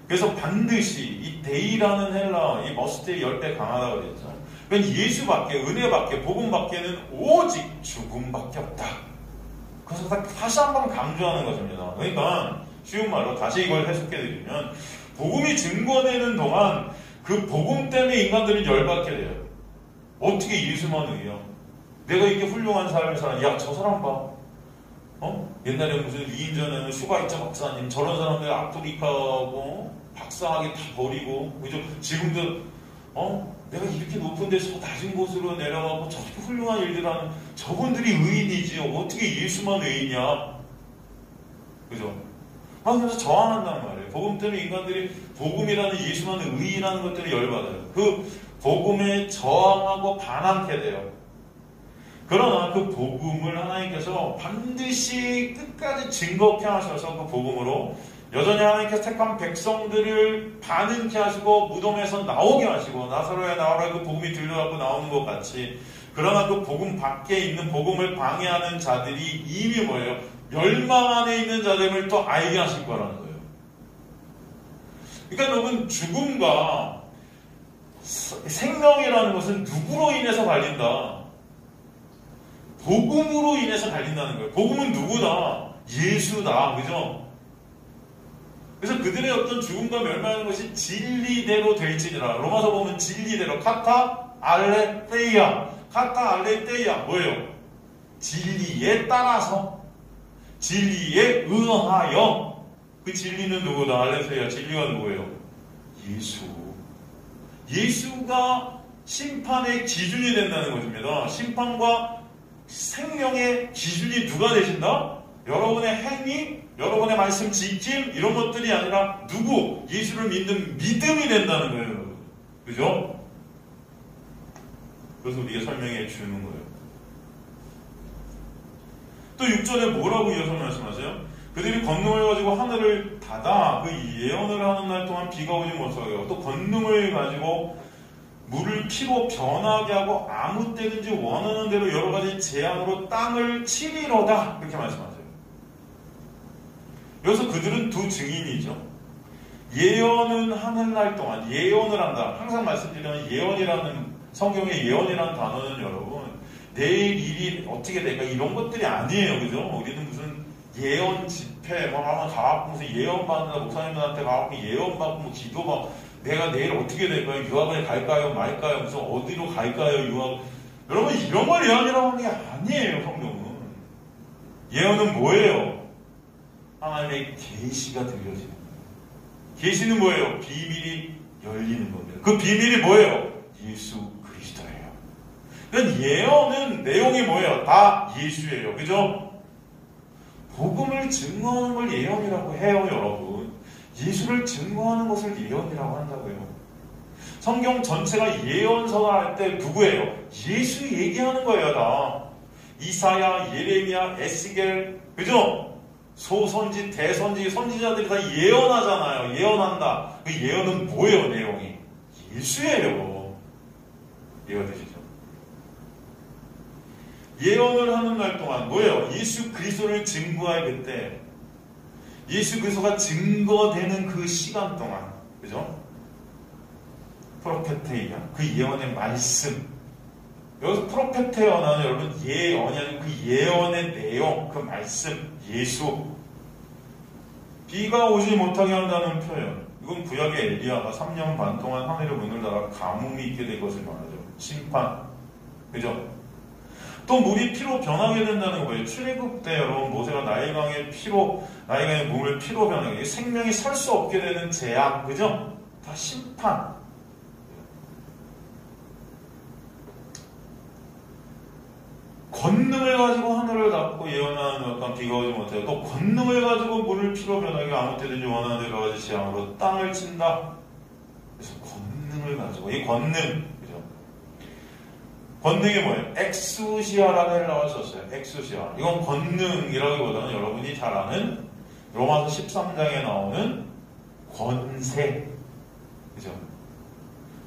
그래서 반드시 이 데이라는 헬라, 이 머스트의 10배 강하다고 그랬죠. 그러니까 예수 밖에, 은혜 밖에, 복음 밖에는 오직 죽음밖에 없다. 그래서 다시 한번 강조하는 것입니다. 그러니까 쉬운 말로 다시 이걸 해석해드리면 복음이 증거되는 동안 그 복음 때문에 인간들은 열받게 돼요. 어떻게 예수만 의해요? 내가 이렇게 훌륭한 삶을 살아. 야, 저 사람 봐. 옛날에 무슨 위인전에는 슈가이처 박사님 저런 사람들 아프리카하고 박사하게 다 버리고 그죠? 지금도 내가 이렇게 높은 데서 낮은 곳으로 내려가고 저렇게 훌륭한 일들을 하는 저분들이 의인이지 어떻게 예수만 의인이야? 그죠? 그래서 저항한단 말이에요. 복음 때문에 인간들이 복음이라는 예수만 의인이라는 것 때문에 열받아요. 그 복음에 저항하고 반항케 돼요. 그러나 그 복음을 하나님께서 반드시 끝까지 증거케 하셔서 그 복음으로 여전히 하나님께서 택한 백성들을 반응케 하시고 무덤에서 나오게 하시고 나사로야 나오라 그 복음이 들려갖고 나오는 것 같이, 그러나 그 복음 밖에 있는 복음을 방해하는 자들이 이미 뭐예요? 멸망 안에 있는 자들을 또 알게 하실 거라는 거예요. 그러니까 여러분, 죽음과 생명이라는 것은 누구로 인해서 갈린다? 복음으로 인해서 갈린다는 거예요. 복음은 누구다? 예수다. 그죠? 그래서 그들의 어떤 죽음과 멸망하는 것이 진리대로 될지니라. 로마서 보면 진리대로 카타 알레테이아, 카타 알레테이아 뭐예요? 진리에 따라서, 진리에 의하여. 그 진리는 누구다? 알레테이아. 진리가 누구예요? 예수. 예수가 심판의 기준이 된다는 것입니다. 심판과 생명의 기준이 누가 되신다? 여러분의 행위, 여러분의 말씀 지킴 이런 것들이 아니라 누구? 예수를 믿는 믿음이 된다는 거예요. 그죠? 그래서 우리가 설명해 주는 거예요. 또 6절에 뭐라고 이어서 말씀하세요? 그들이 권능을 가지고 하늘을 닫아 그 예언을 하는 날 동안 비가 오지 못하게 하고, 또 권능을 가지고 물을 피로 변하게 하고 아무 때든지 원하는 대로 여러 가지 재앙으로 땅을 치리로다. 그렇게 말씀하세요. 여기서 그들은 두 증인이죠. 예언은 하는 날 동안 예언을 한다. 항상 말씀드리면 예언이라는, 성경의 예언이라는 단어는 여러분 내일 일이 어떻게 될까 이런 것들이 아니에요. 그죠? 우리는 무슨 예언 집회 막 하면 가갖고 무슨 예언 받는다, 목사님들한테 가갖고 예언 받고 뭐 기도받고 내가 내일 어떻게 될까요? 유학을 갈까요? 말까요? 무슨 어디로 갈까요? 유학. 여러분 이런 걸 예언이라고 하는 게 아니에요. 성경은. 예언은 뭐예요? 하나님의 계시가 들려지는 거예요. 계시는 뭐예요? 비밀이 열리는 겁니다. 그 비밀이 뭐예요? 예수 그리스도예요. 그러니까 예언은 내용이 뭐예요? 다 예수예요. 그죠? 복음을 증거하는 걸 예언이라고 해요, 여러분. 예수를 증거하는 것을 예언이라고 한다고요. 성경 전체가 예언서가 할 때 누구예요? 예수 얘기하는 거예요, 다. 이사야, 예레미야, 에스겔, 그죠? 소선지, 대선지, 선지자들이 다 예언하잖아요. 예언한다. 그 예언은 뭐예요, 내용이? 예수예요. 이해되시죠? 예언을 하는 날 동안 뭐예요? 예수 그리스도를 증거할 그때, 예수 그리스도가 증거되는 그 시간 동안, 그죠? 프로페테이아, 그 예언의 말씀. 여기서 프로페테어는 여러분 예언이 아니고 그 예언의 내용, 그 말씀, 예수. 비가 오지 못하게 한다는 표현. 이건 구약의 엘리야가 3년 반 동안 하늘의 문을 닫아 가뭄이 있게 될 것을 말하죠. 심판. 그죠? 또 물이 피로 변하게 된다는 거예요. 출애굽 때 여러분 모세가 나일강의 물을 피로 변하게, 생명이 살 수 없게 되는 재앙, 그죠? 다 심판. 권능을 가지고 하늘을 닫고 예언하는 어떤 비가 오지 못해요. 또 권능을 가지고 물을 피로 변하게 아무 때든지 원하는 대로 가지 재앙으로 땅을 친다. 그래서 권능을 가지고, 이 권능, 그죠? 권능이 뭐예요? 엑수시아라는 헬라어를 썼어요. 엑수시아. 이건 권능이라기보다는 여러분이 잘 아는 로마서 13장에 나오는 권세. 그죠?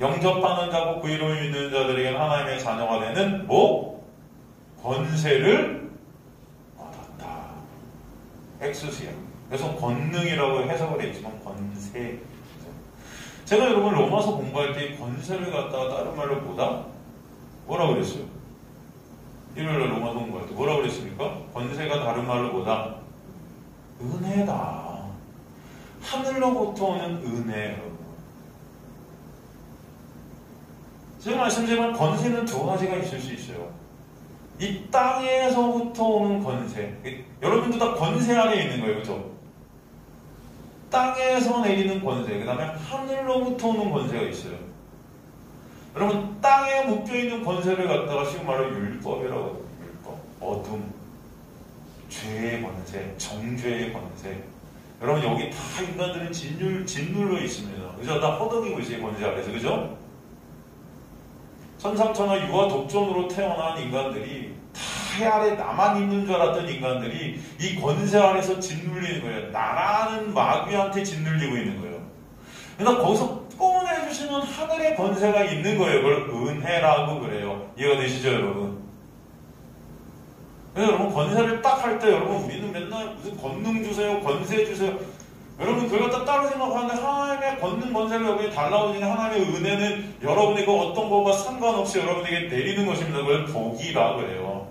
영접하는 자고 그 이름을 믿는 자들에게는 하나님의 자녀가 되는 권세를 얻었다. 엑수시아. 그래서 권능이라고 해석을 했지만 권세. 그죠? 제가 여러분 로마서 공부할 때 권세를 갖다가 다른 말로 뭐라고 그랬어요? 일요일날 로마서 공부할 때 뭐라고 그랬습니까? 권세가 다른 말로 은혜다. 하늘로부터 오는 은혜예요. 제가 말씀드리면 권세는 두 가지가 있을 수 있어요. 이 땅에서부터 오는 권세. 여러분도 다 권세 안에 있는 거예요. 그렇죠? 땅에서 내리는 권세, 그 다음에 하늘로부터 오는 권세가 있어요. 여러분, 땅에 묶여있는 권세를 갖다가 쉬운 말로 율법이라고 해요. 율법. 어둠, 죄의 권세, 정죄의 권세. 여러분, 여기 다 인간들은 진눌러 있습니다. 그죠? 다 허덕이고 있어요, 권세 아래서. 그죠? 천상천하 유아 독존으로 태어난 인간들이 다 해 아래 나만 있는 줄 알았던 인간들이 이 권세 아래서 짓눌리는 거예요. 나라는 마귀한테 짓눌리고 있는 거예요. 그래서 거기서 꺼내주시는 하늘의 권세가 있는 거예요. 그걸 은혜라고 그래요. 이해가 되시죠, 여러분? 그래서 여러분 권세를 딱 할 때 여러분 우리는 맨날 무슨 권능 주세요, 권세 주세요. 여러분 그걸 갖다 따로 생각하는데 하나님의 권능 권세를 여러분이 달라고 하는 하나님의 은혜는 여러분에게 어떤 것과 상관없이 여러분에게 내리는 것입니다. 그걸 복이라 그래요.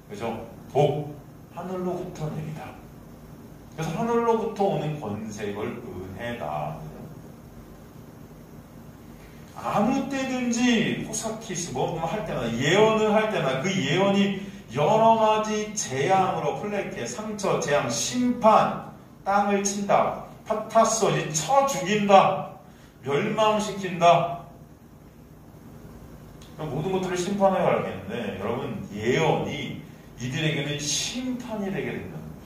그죠? 복, 하늘로부터 내리다. 그래서 하늘로부터 오는 권세, 이걸 은혜다. 아무 때든지 호사키스 뭐 할 때나 예언을 할 때나 그 예언이 여러 가지 재앙으로 플레이케 상처, 재앙, 심판, 땅을 친다, 파타소지 쳐 죽인다, 멸망시킨다. 모든 것들을 심판하여 알겠는데 여러분 예언이 이들에게는 심판이 되게 된다는 거죠.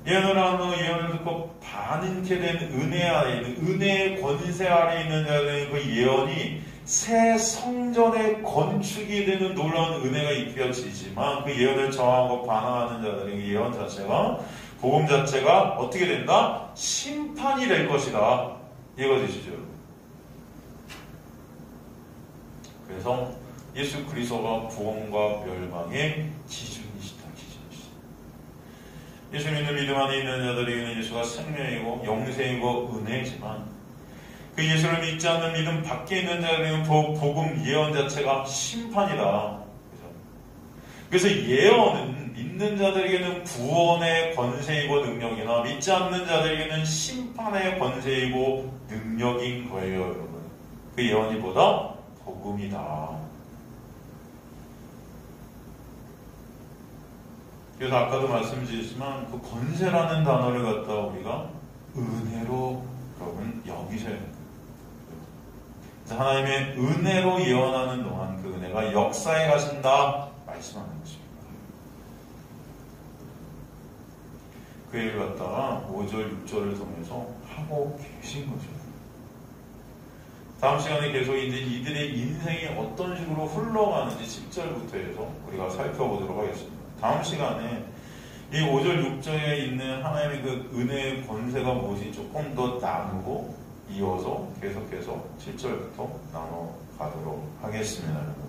예언을 하고 예언을 듣고 반응케 된 은혜 아래 있는 은혜의 권세 아래 있는 자들의 그 예언이 새 성전의 건축이 되는 놀라운 은혜가 입혀지지만 그 예언을 저항하고 반항하는 자들의 예언 자체가 복음 자체가 어떻게 된다? 심판이 될 것이다. 이해가 되시죠? 그래서 예수 그리스도가 구원과 멸망의 기준이시다. 예수 믿는 믿음 안에 있는 자들에게는 예수가 생명이고 영생이고 은혜지만 그 예수를 믿지 않는 믿음 밖에 있는 자들에게는 복음 예언 자체가 심판이다. 그래서 예언은 믿는 자들에게는 구원의 권세이고 능력이나 믿지 않는 자들에게는 심판의 권세이고 능력인 거예요, 여러분. 그 예언이 보다 복음이다. 그래서 아까도 말씀드렸지만 그 권세라는 단어를 갖다 우리가 은혜로 여러분 여기셔야 됩니다. 그래서 하나님의 은혜로 예언하는 동안 그 은혜가 역사에 가신다 말씀하는 것입니다. 그 얘기를 갖다가 5절, 6절을 통해서 하고 계신 거죠. 다음 시간에 계속 이제 이들의 인생이 어떤 식으로 흘러가는지 10절부터 해서 우리가 살펴보도록 하겠습니다. 다음 시간에 이 5절, 6절에 있는 하나님의 그 은혜의 권세가 무엇이 조금 더 나누고 이어서 계속해서 7절부터 나눠가도록 하겠습니다.